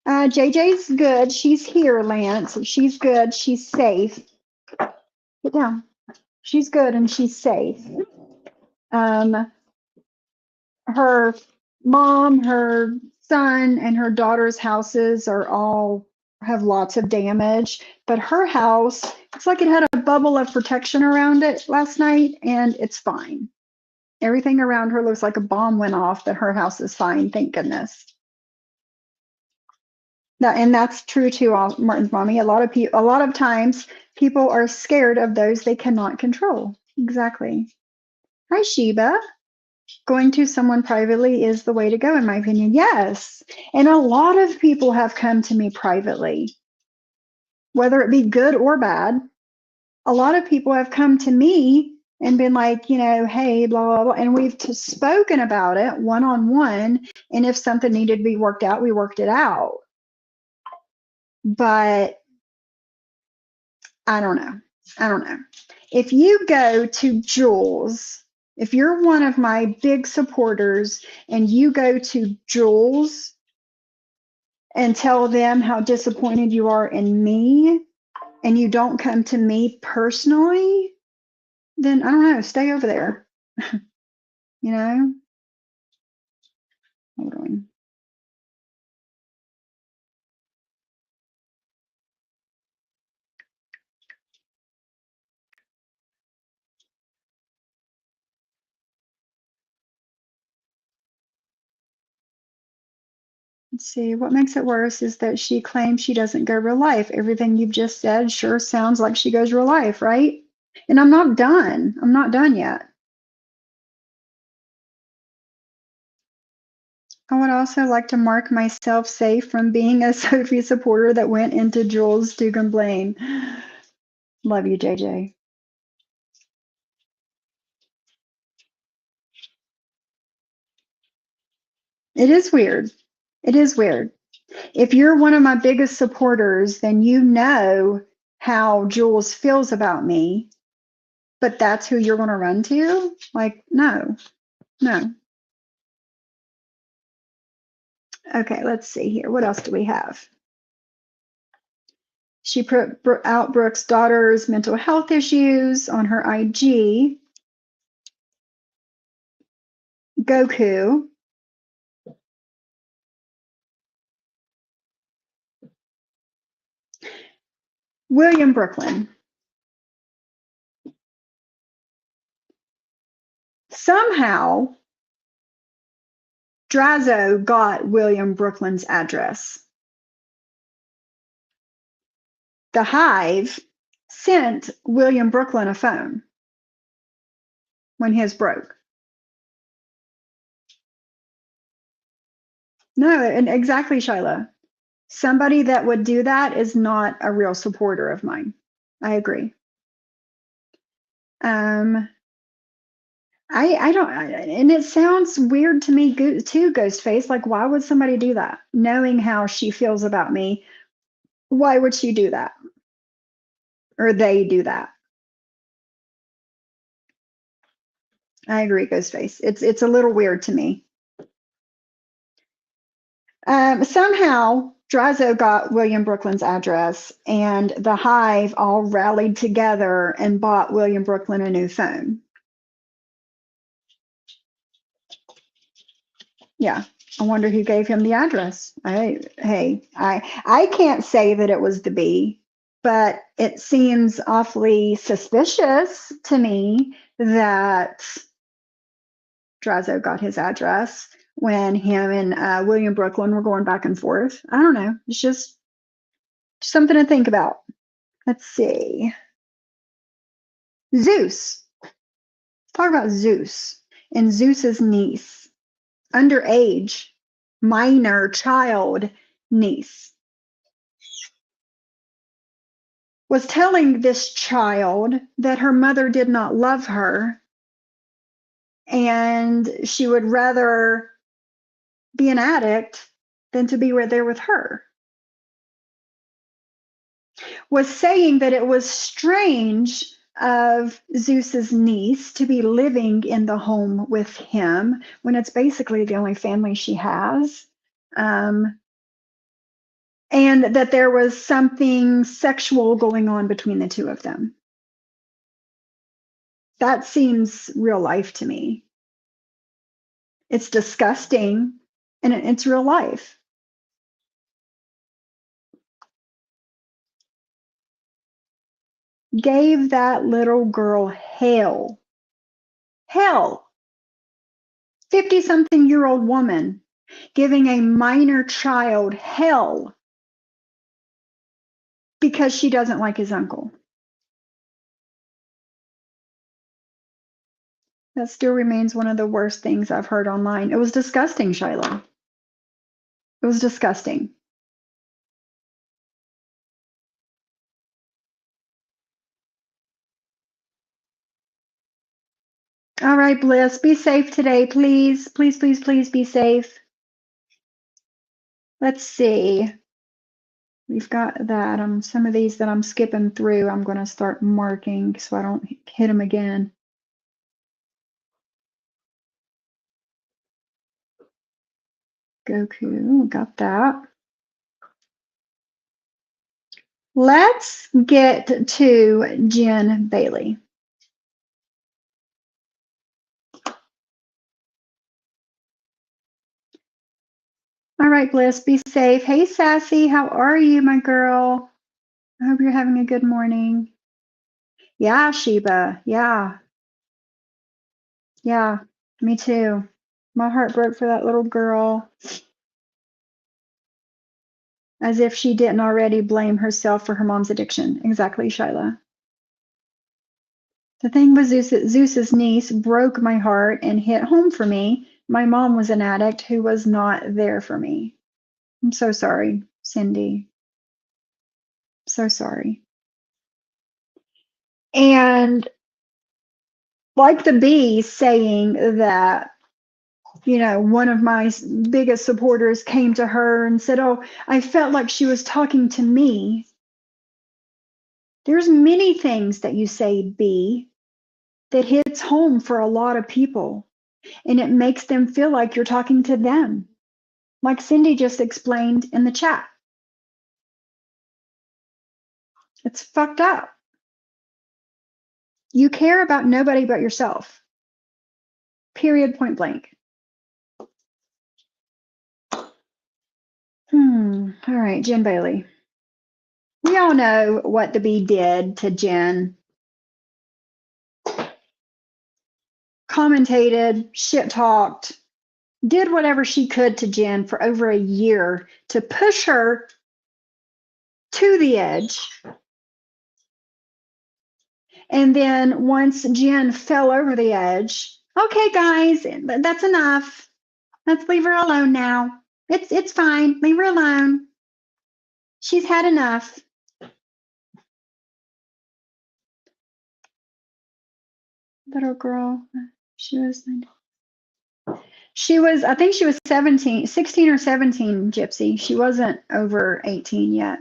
[SPEAKER 1] JJ's good. She's here, Lance. She's good. She's safe. Get down. She's good and she's safe. Her mom, her son, and her daughter's houses have lots of damage, but her house, it's like it had a bubble of protection around it last night, and it's fine. Everything around her looks like a bomb went off, but her house is fine, thank goodness. And that's true too, Martin's mommy. A lot of times people are scared of those they cannot control. Exactly. Hi, Sheba. Going to someone privately is the way to go, in my opinion. Yes. And a lot of people have come to me privately, whether it be good or bad. A lot of people have come to me and been like, hey, blah, blah, blah. And we've spoken about it one-on-one. And if something needed to be worked out, we worked it out. But I don't know. If you go to Jules, if you're one of my big supporters and you go to Jules and tell them how disappointed you are in me and you don't come to me personally, then I don't know, stay over there. Hold on. Let's see, what makes it worse is that she claims she doesn't go real life. Everything you've just said sure sounds like she goes real life, right? And I'm not done. I'm not done yet. I would also like to mark myself safe from being a Sophie supporter that went into Jules to complain. Love you, JJ. It is weird. It is weird. If you're one of my biggest supporters, then you know how Jules feels about me, but that's who you're going to run to? Like, no. Okay, let's see here. What else do we have? She put out Brooke's daughter's mental health issues on her IG. Goku. William Brooklyn. Somehow, Drazo got William Brooklyn's address. The Hive sent William Brooklyn a phone when his broke. No, and exactly, Shyla. Somebody that would do that is not a real supporter of mine. I agree. I don't, and it sounds weird to me too, Ghostface. Like, why would somebody do that? Knowing how she feels about me, why would she do that? Or they do that? I agree, Ghostface. It's a little weird to me. Somehow, Drazo got William Brooklyn's address, and the Hive all rallied together and bought William Brooklyn a new phone. Yeah, I wonder who gave him the address. I can't say that it was the bee, but it seems awfully suspicious to me that Drazo got his address when him and William Brooklyn were going back and forth. I don't know. It's just something to think about. Let's see. Zeus. Let's talk about Zeus and Zeus's niece, underage, minor child niece, was telling this child that her mother did not love her and she would rather be an addict than to be right there with her. Was saying that it was strange of Zeus's niece to be living in the home with him when it's basically the only family she has. And that there was something sexual going on between the two of them. That seems real life to me. It's disgusting, and it's real life. Gave that little girl hell. Hell. 50-something-year-old woman giving a minor child hell because she doesn't like his uncle. That still remains one of the worst things I've heard online. It was disgusting, Shiloh. It was disgusting. All right, Bliss, be safe today, please. Please, please, please be safe. Let's see. We've got that. Some of these that I'm skipping through, I'm going to start marking so I don't hit them again. Goku, got that. Let's get to Jen Bailey. All right, Bliss, be safe. Hey, Sassy, how are you, my girl? I hope you're having a good morning. Yeah, Sheba. Yeah. Yeah, me too. My heart broke for that little girl. As if she didn't already blame herself for her mom's addiction. Exactly, Shyla. The thing with Zeus's niece broke my heart and hit home for me. My mom was an addict who was not there for me. I'm so sorry, Cindy. So sorry. And like the bee saying that, you know, one of my biggest supporters came to her and said, "Oh, I felt like she was talking to me." There's many things that you say, bee, that hits home for a lot of people, and it makes them feel like you're talking to them, like Cindy just explained in the chat. It's fucked up. You care about nobody but yourself. Period, point blank. All right, Jen Bailey. We all know what the bee did to Jen. Commentated, shit talked, did whatever she could to Jen for over a year to push her to the edge. And then once Jen fell over the edge, okay, guys, that's enough. Let's leave her alone now. It's fine. Leave her alone. She's had enough. Little girl, she was I think she was 17, 16 or 17, Gypsy. She wasn't over 18 yet.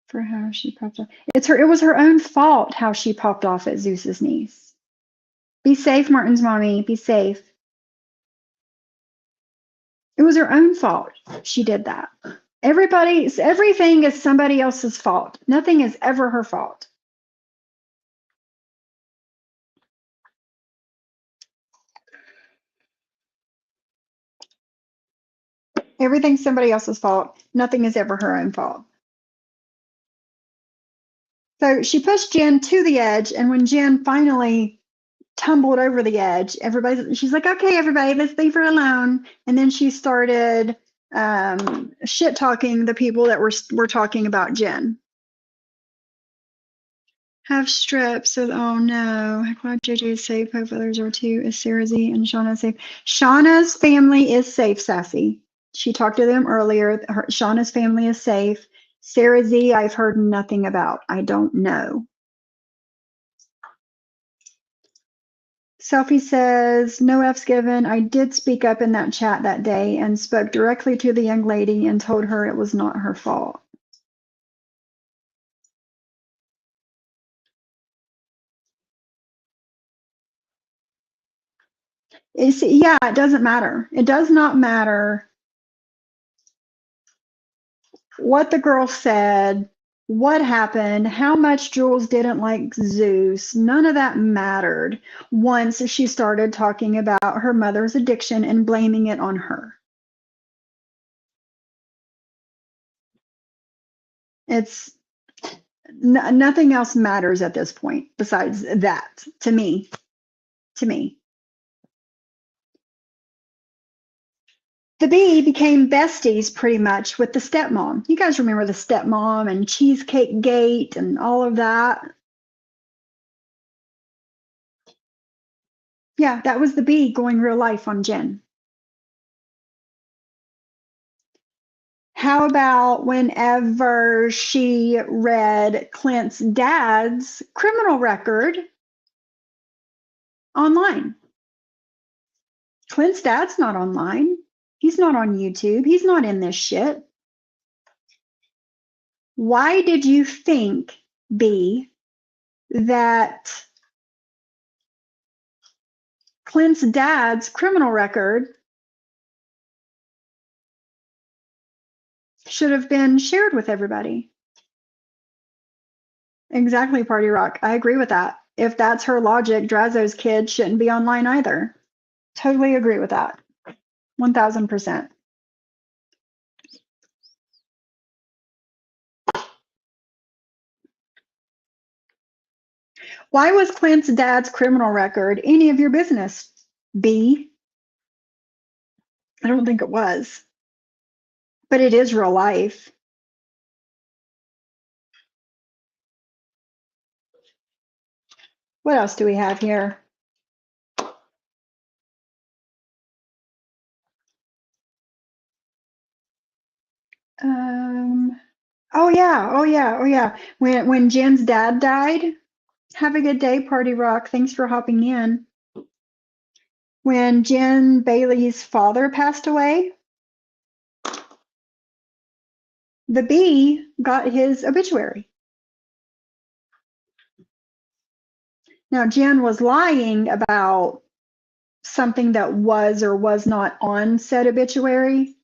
[SPEAKER 1] For how she popped off. It was her own fault how she popped off at Zeus's niece. Be safe, Martin's mommy. Be safe. It was her own fault. She did that. Everything is somebody else's fault. Nothing is ever her fault. Everything's somebody else's fault. Nothing is ever her own fault. So she pushed Jen to the edge, and when Jen finally tumbled over the edge, she's like, okay, everybody, let's leave her alone. And then she started shit talking the people that were talking about Jen. Have strep, so oh no. Glad JJ is safe. Hope others are too. Is Sarah Z and Shauna safe? Shauna's family is safe, Sassy. She talked to them earlier. Shauna's family is safe. Sarah Z, I've heard nothing about. I don't know. Selfie says, no F's given. I did speak up in that chat that day and spoke directly to the young lady and told her it was not her fault. Yeah, it doesn't matter. It does not matter what the girl said, what happened, how much Jules didn't like Zeus. None of that mattered once she started talking about her mother's addiction and blaming it on her. Nothing else matters at this point besides that to me. The B became besties pretty much with the stepmom. You guys remember the stepmom and Cheesecake Gate and all of that? Yeah, that was the B going real life on Jen. How about whenever she read Clint's dad's criminal record online? Clint's dad's not online. He's not on YouTube. He's not in this shit. Why did you think, B, that Clint's dad's criminal record should have been shared with everybody? Exactly, Party Rock. I agree with that. If that's her logic, Drazo's kid shouldn't be online either. Totally agree with that. 1000%. Why was Clint's dad's criminal record any of your business? B. I don't think it was. But it is real life. What else do we have here? Oh yeah. When Jen's dad died, have a good day, Party Rock. Thanks for hopping in. When Jen Bailey's father passed away, the B got his obituary. Now, Jen was lying about something that was or was not on said obituary,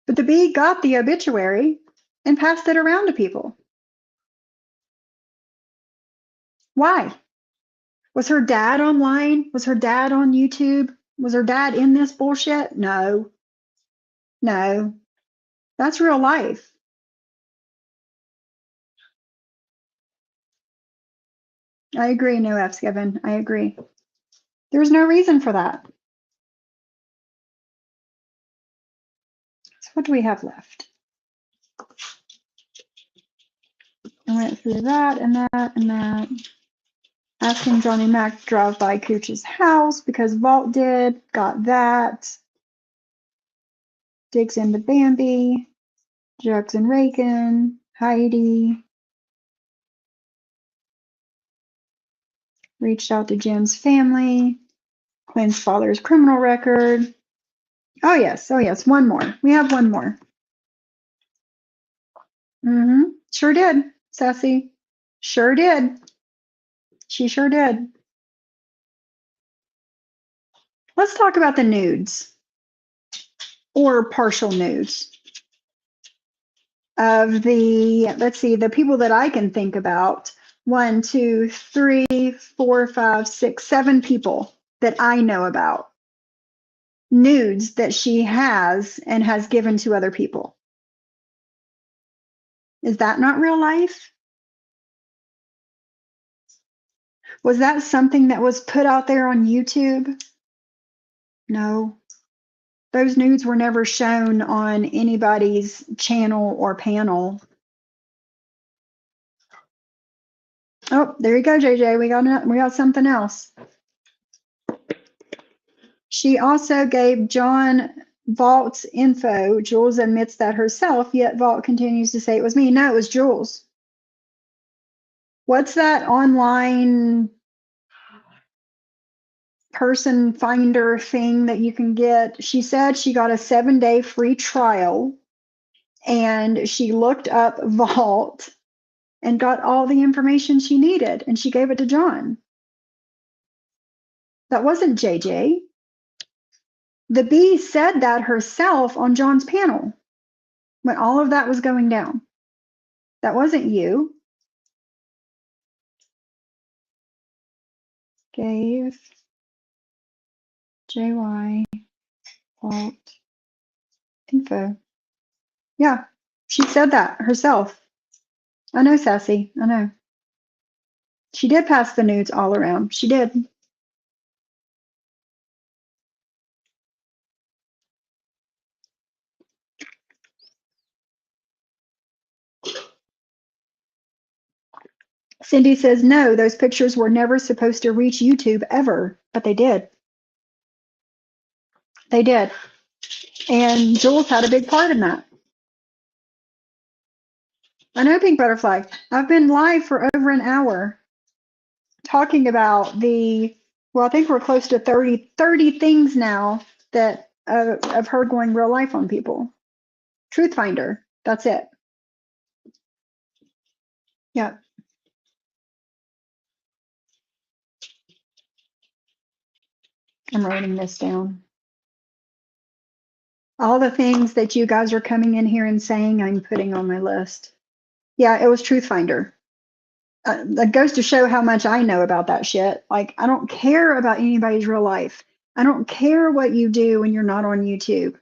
[SPEAKER 1] but the B got the obituary and passed it around to people. Why? Was her dad online? Was her dad on YouTube? Was her dad in this bullshit? No. That's real life. I agree. No F's given. I agree. There's no reason for that. So what do we have left? I went through that and that and that. Asking Johnny Mac to drive by Cooch's house because Vault did. Got that. Digs into Bambi. Jugs and Reagan. Heidi. Reached out to Jim's family. Quinn's father's criminal record. Oh yes, one more. We have one more. Sure did, Sassy. Sure did. She sure did. Let's talk about the nudes or partial nudes of the, let's see, the people that I can think about. 1, 2, 3, 4, 5, 6, 7 people that I know about. Nudes that she has and has given to other people. Is that not real life? Was that something that was put out there on YouTube? No. Those nudes were never shown on anybody's channel or panel. Oh, there you go, JJ. We got something else. She also gave John Vault's info. Jules admits that herself, yet Vault continues to say it was me. No, it was Jules. What's that online person finder thing that you can get? She said she got a 7-day free trial and she looked up Vault and got all the information she needed and she gave it to John. That wasn't JJ. The bee said that herself on John's panel when all of that was going down. That wasn't you. Gave JY Vault info. Yeah, she said that herself. I know, Sassy. I know. She did pass the nudes all around. She did. Cindy says, no, those pictures were never supposed to reach YouTube ever, but they did. They did. And Jules had a big part in that. I know, Pink Butterfly. I've been live for over an hour talking about well, I think we're close to 30 things now that I've heard going real life on people. Truth Finder, that's it. Yeah. I'm writing this down. All the things that you guys are coming in here and saying, I'm putting on my list. Yeah, it was Truth Finder. That goes to show how much I know about that shit. Like, I don't care about anybody's real life. I don't care what you do when you're not on YouTube.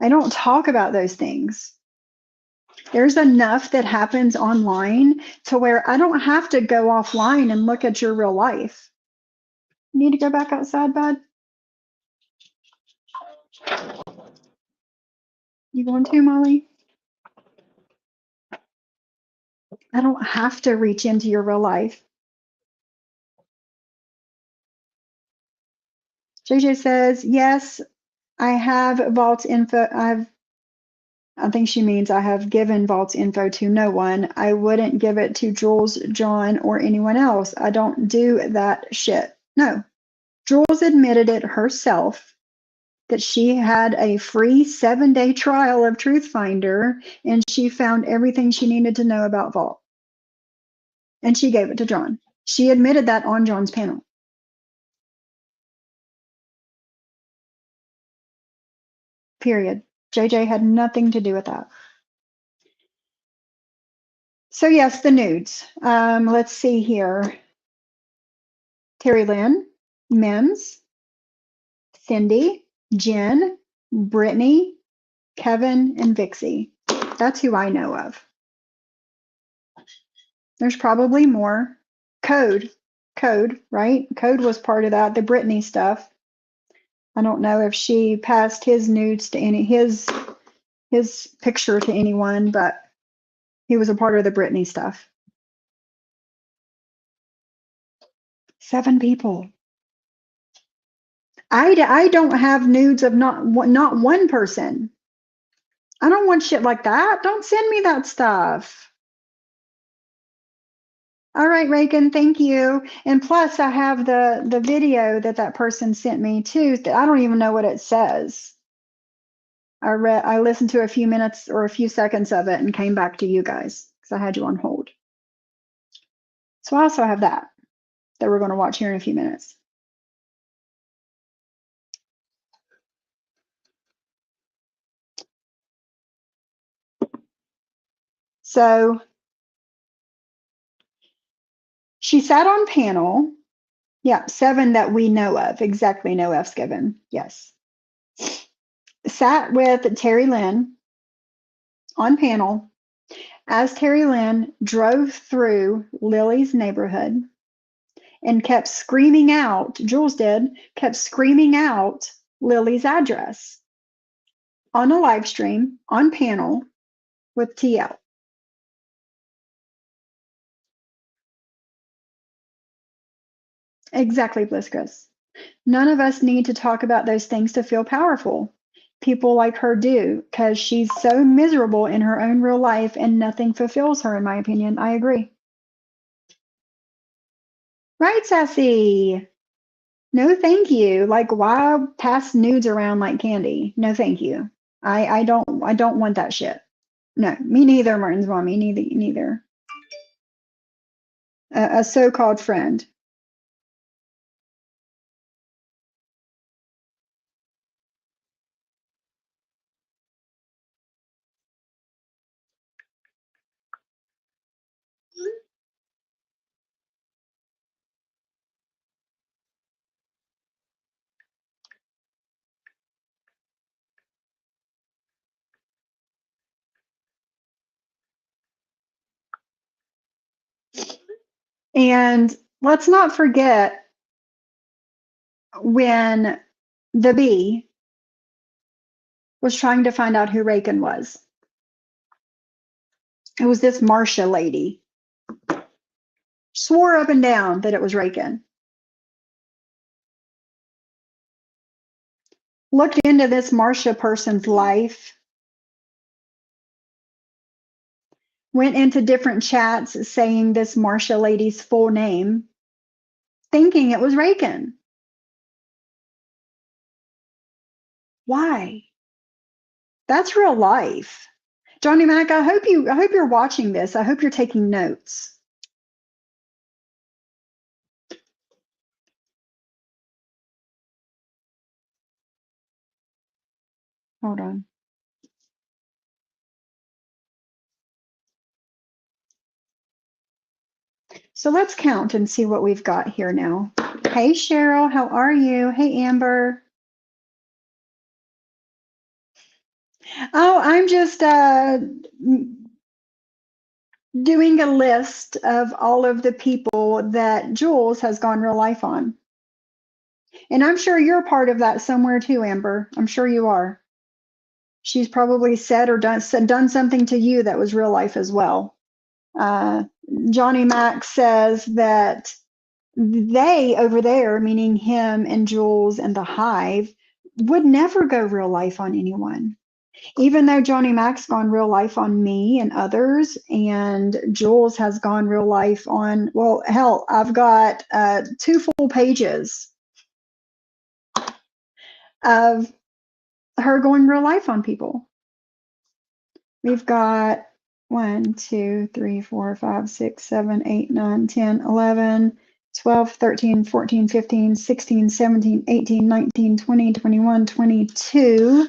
[SPEAKER 1] I don't talk about those things. There's enough that happens online to where I don't have to go offline and look at your real life. You need to go back outside, bud? You going to, Molly? I don't have to reach into your real life. JJ says, yes, I have Vault's info. I think she means I have given Vault's info to no one. I wouldn't give it to Jules, John, or anyone else. I don't do that shit. No. Jules admitted it herself that she had a free 7-day trial of Truth Finder and she found everything she needed to know about Vault. And she gave it to John. She admitted that on John's panel. Period. JJ had nothing to do with that. So yes, the nudes. Let's see here. Terry Lynn, Mims, Cindy, Jen, Brittany, Kevin, and Vixie. That's who I know of. There's probably more. Code. Code, right? Code was part of that, the Britney stuff. I don't know if she passed his nudes to his picture to anyone, but he was a part of the Britney stuff. 7 people. I don't have nudes of not one person. I don't want shit like that. Don't send me that stuff. All right, Reagan, thank you. And plus, I have the video that person sent me too. I don't even know what it says. I listened to a few minutes or a few seconds of it and came back to you guys because I had you on hold. So I also have that we're going to watch here in a few minutes. So she sat on panel. Yeah, 7 that we know of. Exactly, no F's given. Yes. Sat with Terry Lynn on panel as Terry Lynn drove through Lily's neighborhood and kept screaming out, Jules kept screaming out Lily's address on a live stream on panel with TL. Exactly, Bliskus. None of us need to talk about those things to feel powerful. People like her do, because she's so miserable in her own real life and nothing fulfills her, in my opinion. I agree. Right, Sassy? No, thank you. Like, why pass nudes around like candy? No, thank you. I don't want that shit. No, me neither, Martin's mommy. Neither. A so-called friend. And let's not forget when the bee was trying to find out who Reagan was. It was this Marcia lady. Swore up and down that it was Reagan. Looked into this Marcia person's life. Went into different chats saying this Marcia lady's full name, thinking it was Reagan. Why? That's real life. Johnny Mac, I hope you're watching this. I hope you're taking notes. Hold on. So let's count and see what we've got here now. Hey, Cheryl, how are you? Hey, Amber. Oh, I'm just doing a list of all of the people that Jules has gone real life on. And I'm sure you're part of that somewhere too, Amber. I'm sure you are. She's probably said or done something to you that was real life as well. Johnny Mac says that they over there, meaning him and Jules and the Hive, would never go real life on anyone. Even though Johnny Mac's gone real life on me and others, and Jules has gone real life on, well, hell, I've got 2 full pages of her going real life on people. We've got 1, 2, 3, 4, 5, 6, 7, 8, 9, 10, 11, 12, 13, 14, 15, 16, 17, 18, 19, 20, 21, 22,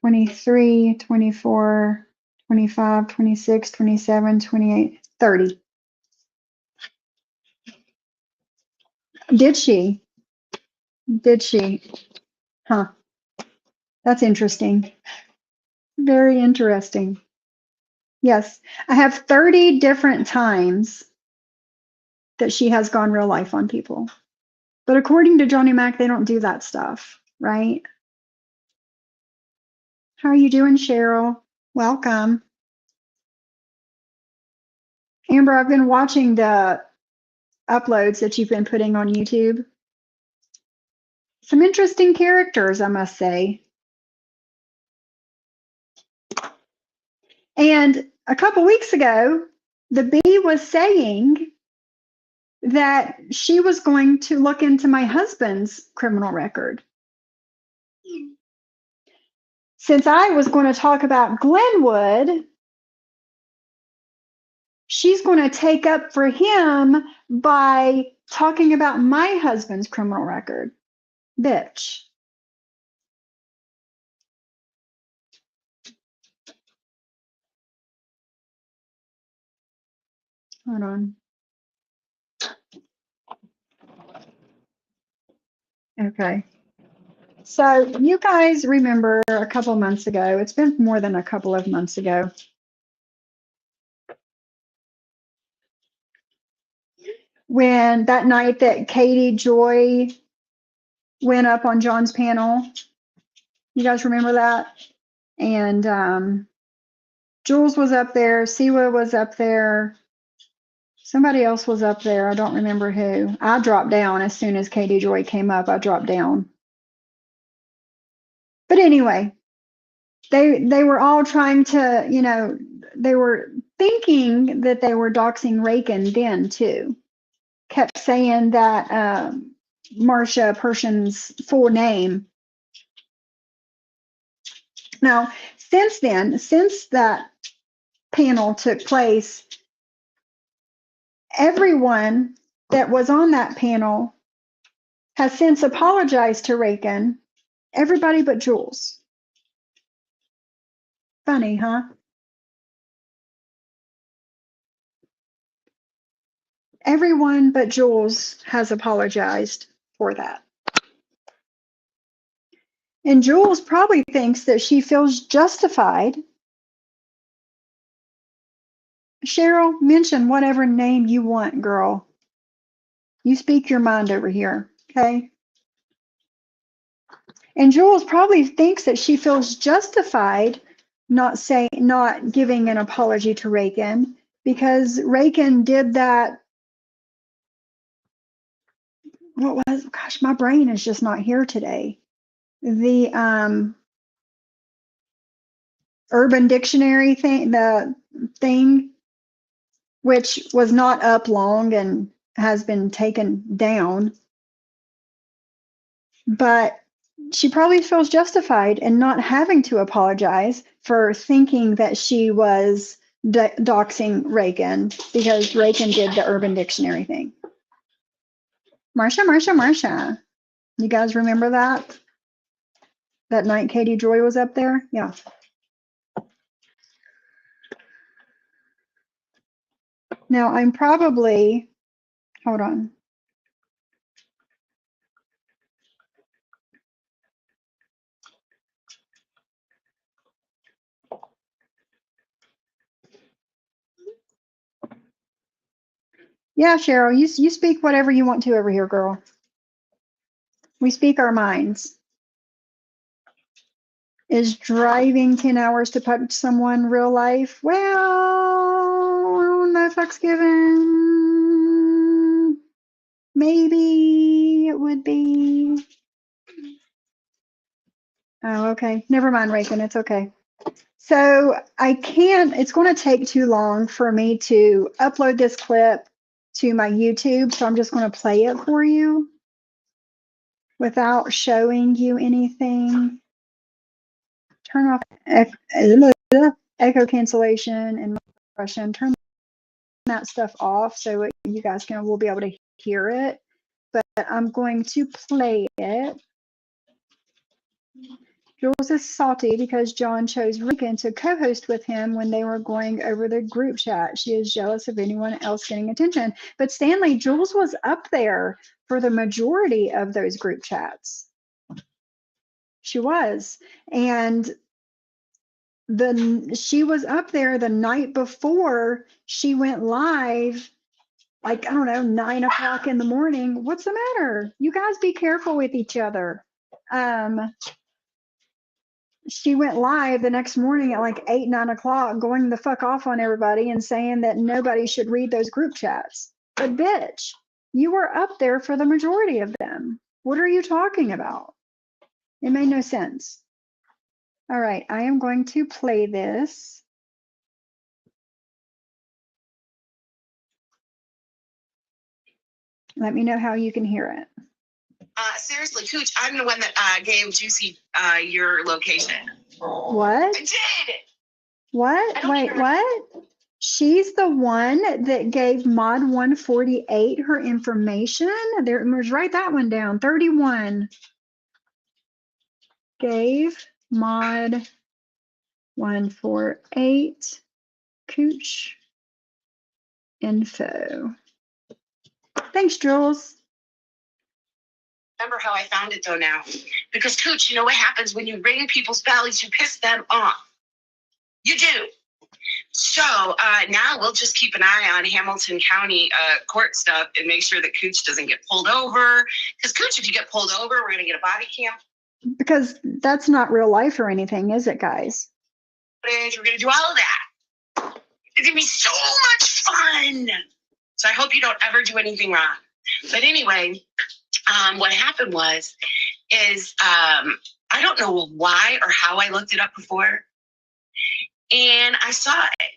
[SPEAKER 1] 23, 24, 25, 26, 27, 28, 30. Did she? Did she? Huh. That's interesting. Very interesting. Yes, I have 30 different times that she has gone real life on people. But according to Johnny Mac, they don't do that stuff, right? How are you doing, Cheryl? Welcome. Amber, I've been watching the uploads that you've been putting on YouTube. Some interesting characters, I must say. And a couple weeks ago, the bee was saying that she was going to look into my husband's criminal record. Since I was going to talk about Glenwood, she's going to take up for him by talking about my husband's criminal record. Bitch. Hold on. Okay. So you guys remember a couple months ago, it's been more than a couple of months ago, when that night that Katie Joy went up on John's panel. You guys remember that? And Jules was up there, Siwa was up there, somebody else was up there. I don't remember who. I dropped down as soon as Katie Joy came up. I dropped down. But anyway, they were all trying to, you know, they were thinking that they were doxing Rakin then too. Kept saying that Marsha Person's full name. Now, since then, since that panel took place, everyone that was on that panel has since apologized to Rakin. Everybody but Jules. Funny, huh? Everyone but Jules has apologized for that. And Jules probably thinks that she feels justified. Cheryl, mention whatever name you want, girl. You speak your mind over here, okay? And Jules probably thinks that she feels justified not giving an apology to Rakin, because Rakin did that. What was, gosh, my brain is just not here today. The Urban Dictionary thing, the thing, which was not up long and has been taken down. But she probably feels justified in not having to apologize for thinking that she was doxing Rakin, because Rakin did the Urban Dictionary thing. Marsha. You guys remember that? That night Katie Joy was up there? Yeah. Now I'm probably, hold on. Yeah, Cheryl, you speak whatever you want to over here, girl. We speak our minds. Is driving 10 hours to punch someone real life? Well, no fucks given. Maybe it would be. Oh, okay. Never mind, Rakin. It's okay. So I can't, it's going to take too long for me to upload this clip to my YouTube. So I'm just going to play it for you without showing you anything. Turn off echo cancellation and suppression. Turn that stuff off so you guys will be able to hear it. But I'm going to play it. Jules is salty because John chose Rakin to co-host with him when they were going over the group chat. She is jealous of anyone else getting attention. But Stanley, Jules was up there for the majority of those group chats. She was. And she was up there the night before she went live like, I don't know, 9 o'clock in the morning. What's the matter? You guys be careful with each other. She went live the next morning at like 8, 9 o'clock, going the fuck off on everybody and saying that nobody should read those group chats. But bitch, you were up there for the majority of them. What are you talking about? It made no sense. All right, I am going to play this. Let me know how you can hear it.
[SPEAKER 2] Seriously, Cooch, I'm the one that gave Juicy your location.
[SPEAKER 1] What?
[SPEAKER 2] I did.
[SPEAKER 1] What? Wait, what? She's the one that gave Mod 148 her information? There, let's write that one down. 31. Gave Mod 148 Cooch info. Thanks, Jules.
[SPEAKER 2] Remember how I found it though now? Because Cooch, you know what happens when you ring people's bellies? You piss them off. You do. So now we'll just keep an eye on Hamilton County court stuff and make sure that Cooch doesn't get pulled over. Because Cooch, if you get pulled over, we're going to get a body cam.
[SPEAKER 1] Because that's not real life or anything, is it, guys?
[SPEAKER 2] We're going to do all of that. It's going to be so much fun. So I hope you don't ever do anything wrong. But anyway, what happened is I don't know why or how I looked it up before. And I saw it.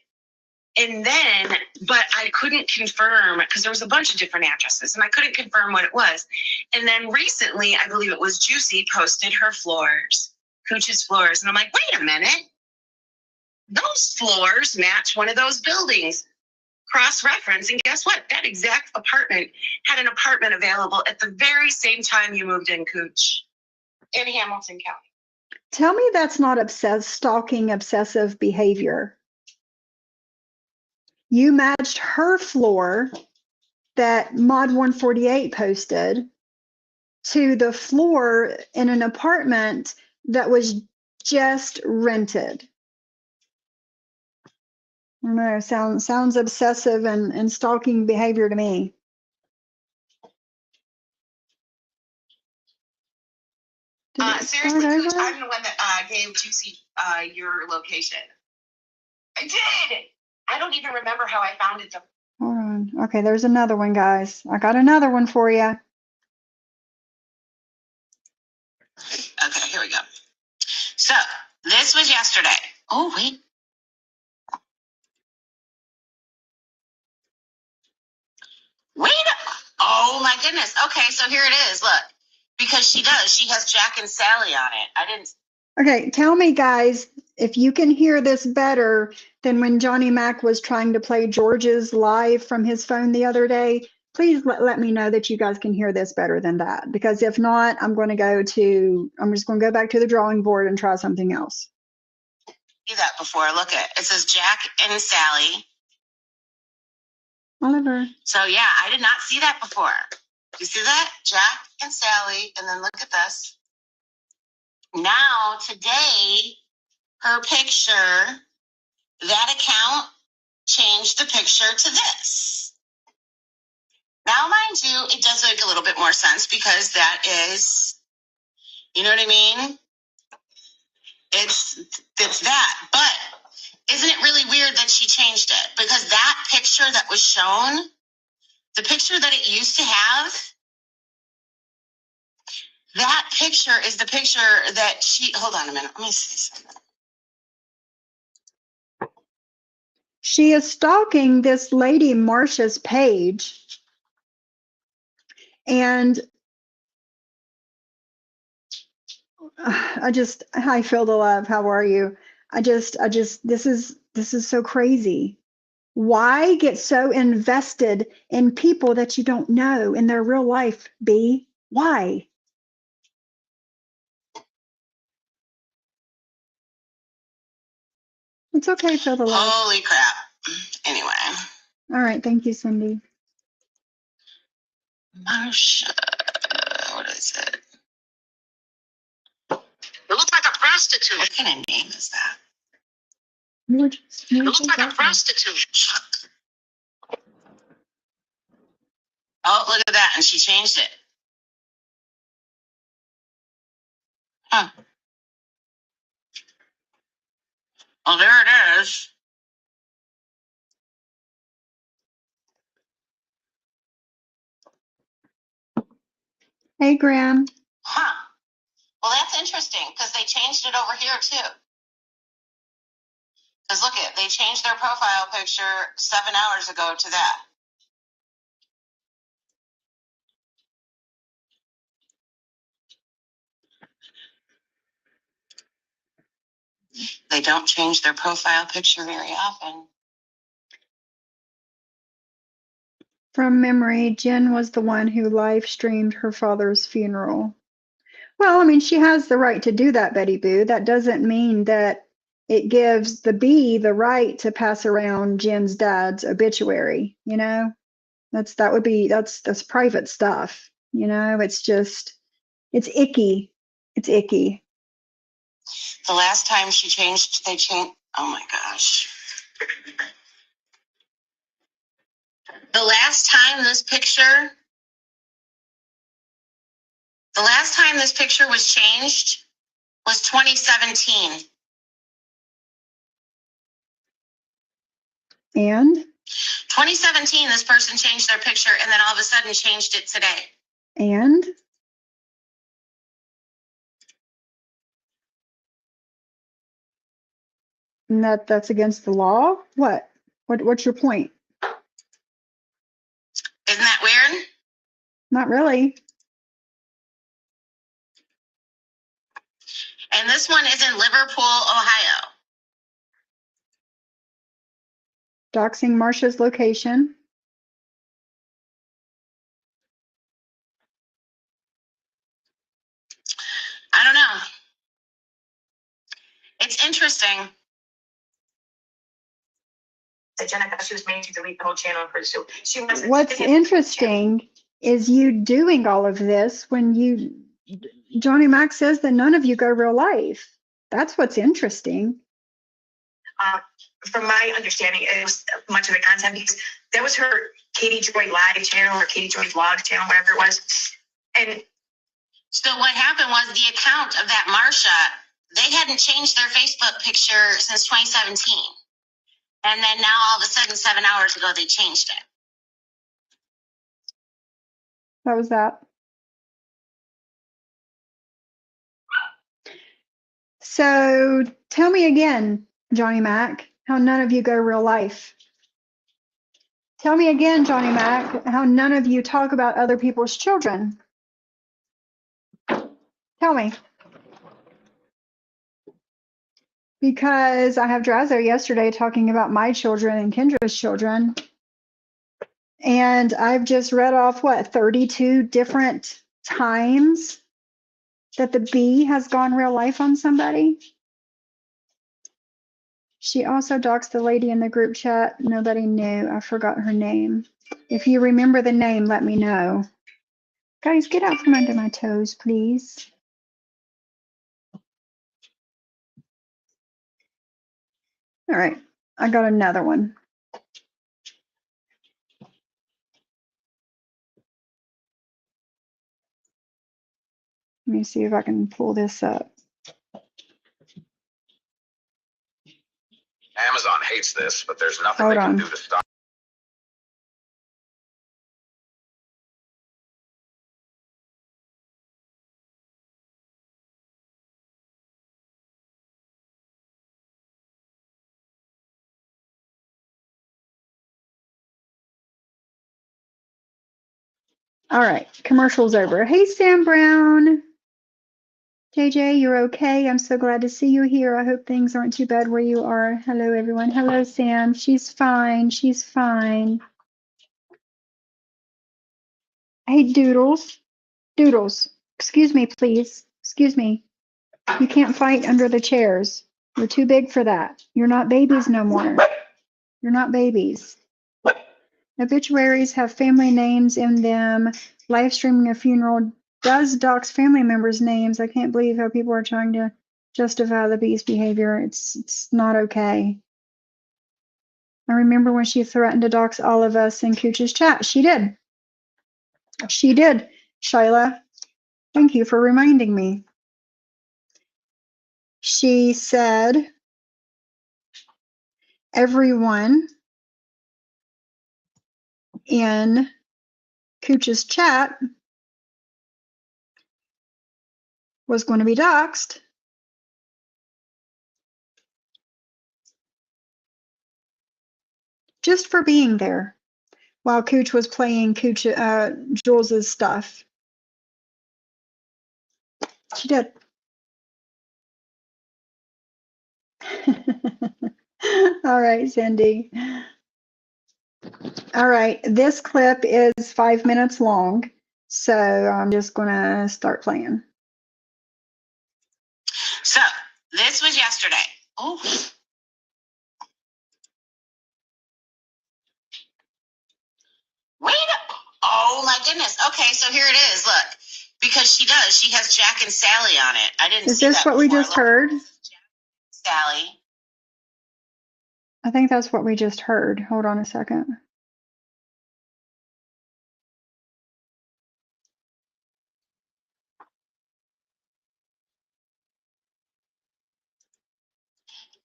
[SPEAKER 2] And then, but I couldn't confirm because there was a bunch of different addresses and I couldn't confirm what it was. And then recently, I believe it was Juicy posted her floors, Cooch's floors. And I'm like, wait a minute. Those floors match one of those buildings. Cross-reference. And guess what? That exact apartment had an apartment available at the very same time you moved in, Cooch, in Hamilton County.
[SPEAKER 1] Tell me that's not stalking obsessive behavior. You matched her floor that Mod 148 posted to the floor in an apartment that was just rented. I don't know, sounds obsessive and stalking behavior to me.
[SPEAKER 2] Seriously, Cooch, I'm the one that gave Juicy your location. I did. I don't even remember how I found it.
[SPEAKER 1] Hold on. Okay, there's another one, guys. I got another one for you.
[SPEAKER 2] Okay, here we go. So this was yesterday. Oh, wait. Oh my goodness. Okay, so here it is. Look, because she does. She has Jack and Sally on it. I didn't.
[SPEAKER 1] Okay, tell me, guys, if you can hear this better than when Johnny Mac was trying to play George's live from his phone the other day. Please let me know that you guys can hear this better than that. Because if not, I'm just going to go back to the drawing board and try something else.
[SPEAKER 2] See that before. Look at it. It says Jack and Sally.
[SPEAKER 1] Oliver.
[SPEAKER 2] So yeah, I did not see that before. You see that? Jack and Sally, and then look at this. Now today, her picture, that account changed the picture to this. Now, mind you, it does make a little bit more sense because that is, you know what I mean? It's that, but isn't it really weird that she changed it? Because that picture that was shown, the picture that it used to have, that picture is the picture that hold on a minute, let me see something.
[SPEAKER 1] She is stalking this lady, Marcia's page. And hi, Phil the Love, how are you? This is so crazy. Why get so invested in people that you don't know in their real life, B? Why? It's okay, Phil the Love.
[SPEAKER 2] Holy crap. Anyway.
[SPEAKER 1] All right, thank you, Cindy.
[SPEAKER 2] Marsha, what is it? It looks like a prostitute. What kind of name is that? It looks like a prostitute. Oh, look at that. And she changed it. Huh. Well, there it is.
[SPEAKER 1] Hey, Graham.
[SPEAKER 2] Huh. Well, that's interesting because they changed it over here too. Because look at, they changed their profile picture 7 hours ago to that. They don't change their profile picture very often.
[SPEAKER 1] From memory, Jen was the one who live streamed her father's funeral. Well, I mean, she has the right to do that, Betty Boo. That doesn't mean that it gives the B the right to pass around Jen's dad's obituary. You know, that's private stuff. You know, it's icky. It's icky.
[SPEAKER 2] The last time they changed, oh my gosh. The last time this picture was changed was 2017.
[SPEAKER 1] And
[SPEAKER 2] 2017, this person changed their picture and then all of a sudden changed it today.
[SPEAKER 1] And that's against the law? What's your point?
[SPEAKER 2] Isn't that weird?
[SPEAKER 1] Not really.
[SPEAKER 2] And this one is in Liverpool, Ohio.
[SPEAKER 1] Doxing Marsha's location.
[SPEAKER 2] I don't know. It's interesting. Jenna, she was made to delete the whole channel for so she wasn't.
[SPEAKER 1] What's interesting is you doing all of this when Johnny Mac says that none of you go real life. That's what's interesting.
[SPEAKER 2] From my understanding, it was much of the content because that was her Katie Joy Live channel or Katie Joy Vlog channel, whatever it was. And so what happened was the account of that Marsha, they hadn't changed their Facebook picture since 2017. And then now all of a sudden, 7 hours ago, they changed it.
[SPEAKER 1] That was that. So tell me again, Johnny Mac, how none of you go real life. Tell me again, Johnny Mac, how none of you talk about other people's children. Tell me. Because I have Drazo yesterday talking about my children and Kendra's children. And I've just read off, 32 different times that the bee has gone real life on somebody. She also doxed the lady in the group chat. Nobody knew. I forgot her name. If you remember the name, let me know. Guys, get out from under my toes, please. All right, I got another one. Let me see if I can pull this up.
[SPEAKER 3] Amazon hates this, but there's nothing they can do to stop.
[SPEAKER 1] All right, commercial's over. Hey, Sam Brown. JJ, you're okay. I'm so glad to see you here. I hope things aren't too bad where you are. Hello, everyone. Hello, Sam. She's fine. She's fine. Hey, Doodles. Doodles, excuse me, please. Excuse me. You can't fight under the chairs. You're too big for that. You're not babies no more. You're not babies. Obituaries have family names in them. Live streaming a funeral does dox family members' names. I can't believe how people are trying to justify the bee's behavior. It's not okay. I remember when she threatened to dox all of us in Cooch's chat. She did. She did, Shyla. Thank you for reminding me. She said, everyone in Cooch's chat was going to be doxxed just for being there while Cooch was playing Jules's stuff. She did. All right, Cindy. All right, this clip is 5 minutes long, so I'm just gonna start playing.
[SPEAKER 2] So this was yesterday. Oh. Wait. Oh my goodness. Okay, so here it is. Look, because she does. She has Jack and Sally on it. I didn't.
[SPEAKER 1] Is this what we just heard?
[SPEAKER 2] Sally.
[SPEAKER 1] I think that's what we just heard. Hold on a second.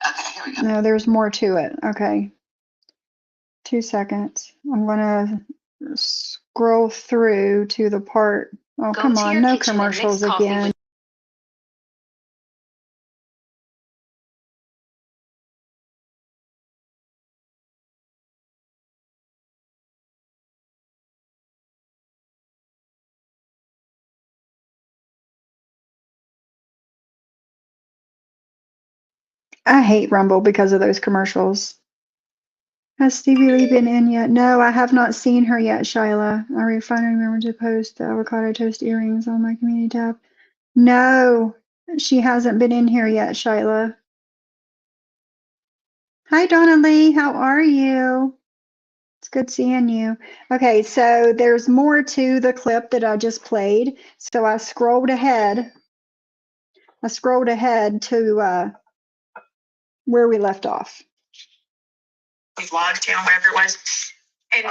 [SPEAKER 2] Okay, here we go.
[SPEAKER 1] No, there's more to it. Okay. 2 seconds. I'm gonna scroll through to the part. Oh, come on, no commercials again. I hate Rumble because of those commercials. Has Stevie Lee been in yet? No, I have not seen her yet, Shyla. I finally remembered to post the avocado toast earrings on my community tab. No, she hasn't been in here yet, Shyla. Hi, Donna Lee. How are you? It's good seeing you. Okay, so there's more to the clip that I just played. So I scrolled ahead. To where we left off.
[SPEAKER 2] Vlog channel, whatever it was. And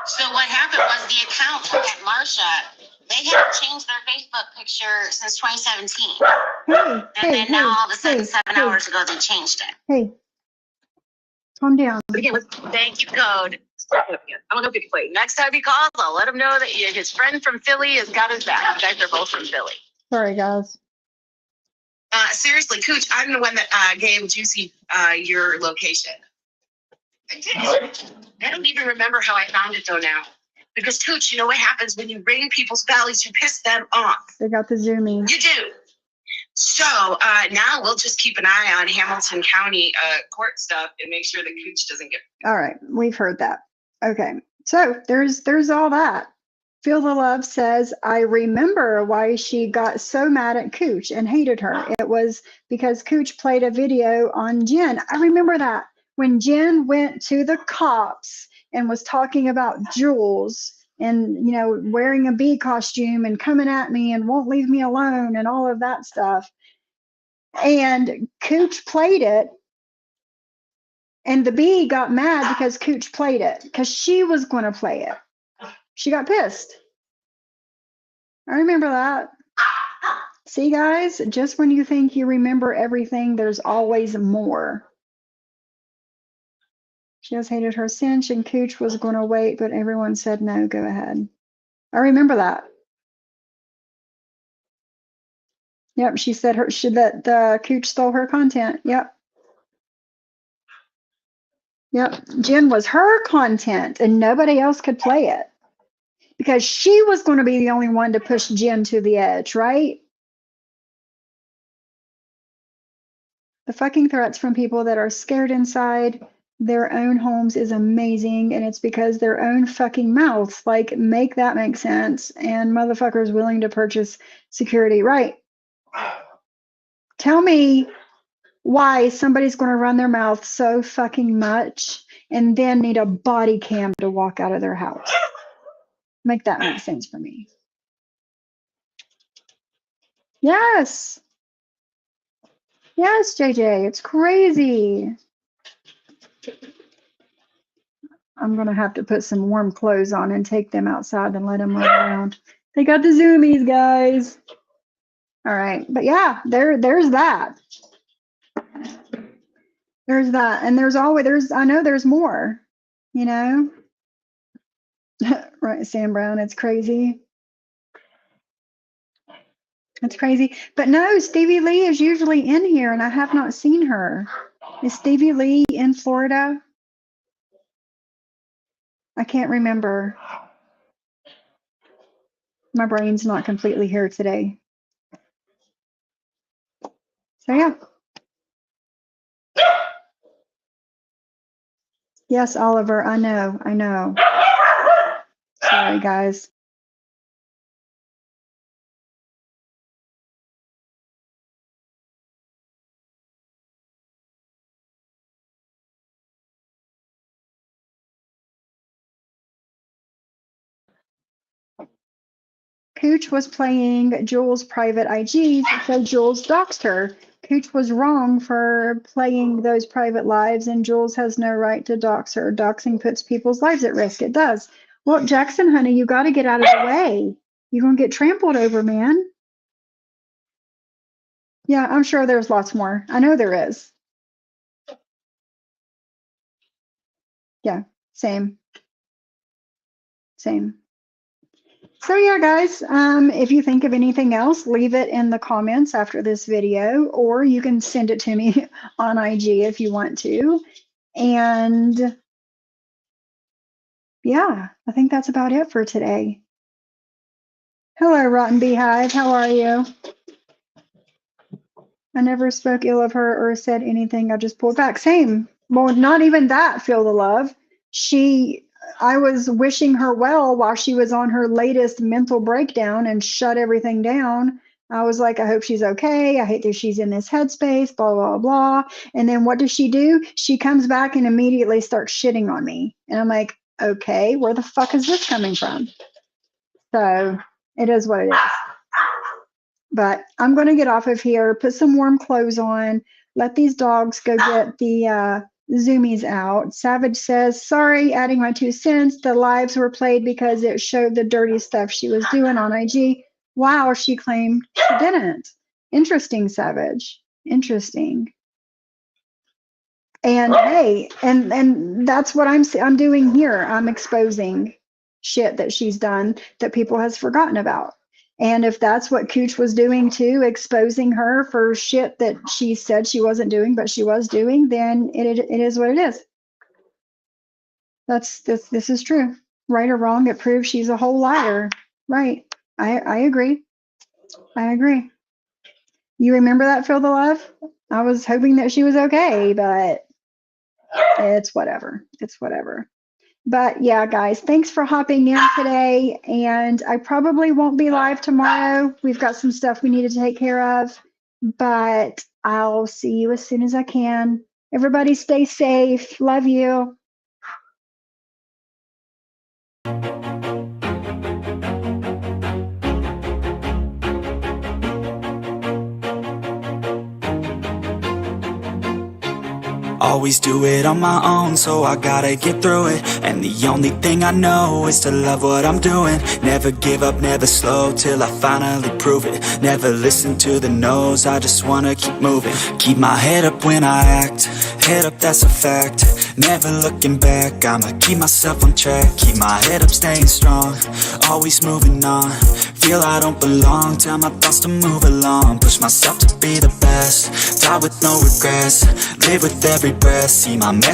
[SPEAKER 2] so what happened was the account at Marsha, they hadn't changed their Facebook picture since 2017. Then now all of a sudden, 7 hours ago, they changed it.
[SPEAKER 1] Hey, calm down.
[SPEAKER 2] But again, thank you, code. I don't know if you can play. Next time he calls, I'll let him know that his friend from Philly has got his back. You guys are both from Philly.
[SPEAKER 1] Sorry, guys.
[SPEAKER 2] Seriously, Cooch, I'm the one that gave Juicy your location. I did. I don't even remember how I found it though now. Because Cooch, you know what happens when you ring people's bellies, you piss them off.
[SPEAKER 1] They got the zoomies.
[SPEAKER 2] You do. So now we'll just keep an eye on Hamilton County court stuff and make sure that Cooch doesn't get.
[SPEAKER 1] All right, we've heard that. Okay, so there's all that. Feel the Love says, I remember why she got so mad at Cooch and hated her. It was because Cooch played a video on Jen. I remember that. When Jen went to the cops and was talking about Jules and, you know, wearing a bee costume and coming at me and won't leave me alone and all of that stuff. And Cooch played it. And the bee got mad because Cooch played it because she was going to play it. She got pissed. I remember that. See, guys, just when you think you remember everything, there's always more. She has hated her cinch, and Cooch was going to wait, but everyone said no, go ahead. I remember that. Yep, she said that the Cooch stole her content. Yep. Yep, Jen was her content, and nobody else could play it. Because she was going to be the only one to push Jen to the edge, right? The fucking threats from people that are scared inside their own homes is amazing, and it's because their own fucking mouths. Like, make that make sense. And motherfuckers willing to purchase security, right? Tell me why somebody's going to run their mouth so fucking much and then need a body cam to walk out of their house. Make that make sense for me. Yes. Yes, JJ, it's crazy. I'm going to have to put some warm clothes on and take them outside and let them run around. They got the zoomies, guys. All right. But yeah, there's that. There's that. And I know there's more, you know? Right, Sam Brown, it's crazy. It's crazy. But no, Stevie Lee is usually in here and I have not seen her. Is Stevie Lee in Florida? I can't remember. My brain's not completely here today. So yeah. Yes, Oliver, I know. Sorry, guys. Cooch was playing Jules' private IGs, so Jules doxed her. Cooch was wrong for playing those private lives, and Jules has no right to dox her. Doxing puts people's lives at risk. It does. Well, Jackson, honey, you got to get out of the way. You're going to get trampled over, man. Yeah, I'm sure there's lots more. I know there is. Yeah, same. So yeah, guys, if you think of anything else, leave it in the comments after this video, or you can send it to me on IG if you want to. And yeah, I think that's about it for today. Hello, Rotten Beehive. How are you? I never spoke ill of her or said anything. I just pulled back. Same. Well, not even that, feel the love. I was wishing her well while she was on her latest mental breakdown and shut everything down. I was like, I hope she's okay. I hate that she's in this headspace, blah, blah, blah. And then what does she do? She comes back and immediately starts shitting on me. And I'm like, okay, where the fuck is this coming from? So it is what it is. But I'm going to get off of here, put some warm clothes on, let these dogs go get the zoomies out. Savage says, sorry, adding my 2 cents. The lives were played because it showed the dirty stuff she was doing on IG. Wow, she claimed she didn't. Interesting, Savage. Interesting. And hey, and that's what I'm doing here. I'm exposing shit that she's done that people has forgotten about. And if that's what Cooch was doing too, exposing her for shit that she said she wasn't doing, but she was doing, then it is what it is. This is true. Right or wrong, it proves she's a whole liar. Right. I agree. I agree. You remember that, Feel the Love? I was hoping that she was okay, but it's whatever. It's whatever. But yeah, guys, thanks for hopping in today. And I probably won't be live tomorrow. We've got some stuff we need to take care of, but I'll see you as soon as I can. Everybody stay safe. Love you.
[SPEAKER 4] Always do it on my own, so I gotta get through it. And the only thing I know is to love what I'm doing. Never give up, never slow, till I finally prove it. Never listen to the no's, I just wanna keep moving. Keep my head up when I act, head up, that's a fact. Never looking back, I'ma keep myself on track. Keep my head up, staying strong, always moving on. Feel I don't belong, tell my thoughts to move along. Push myself to be the best, die with no regrets. Live with every breath, see my message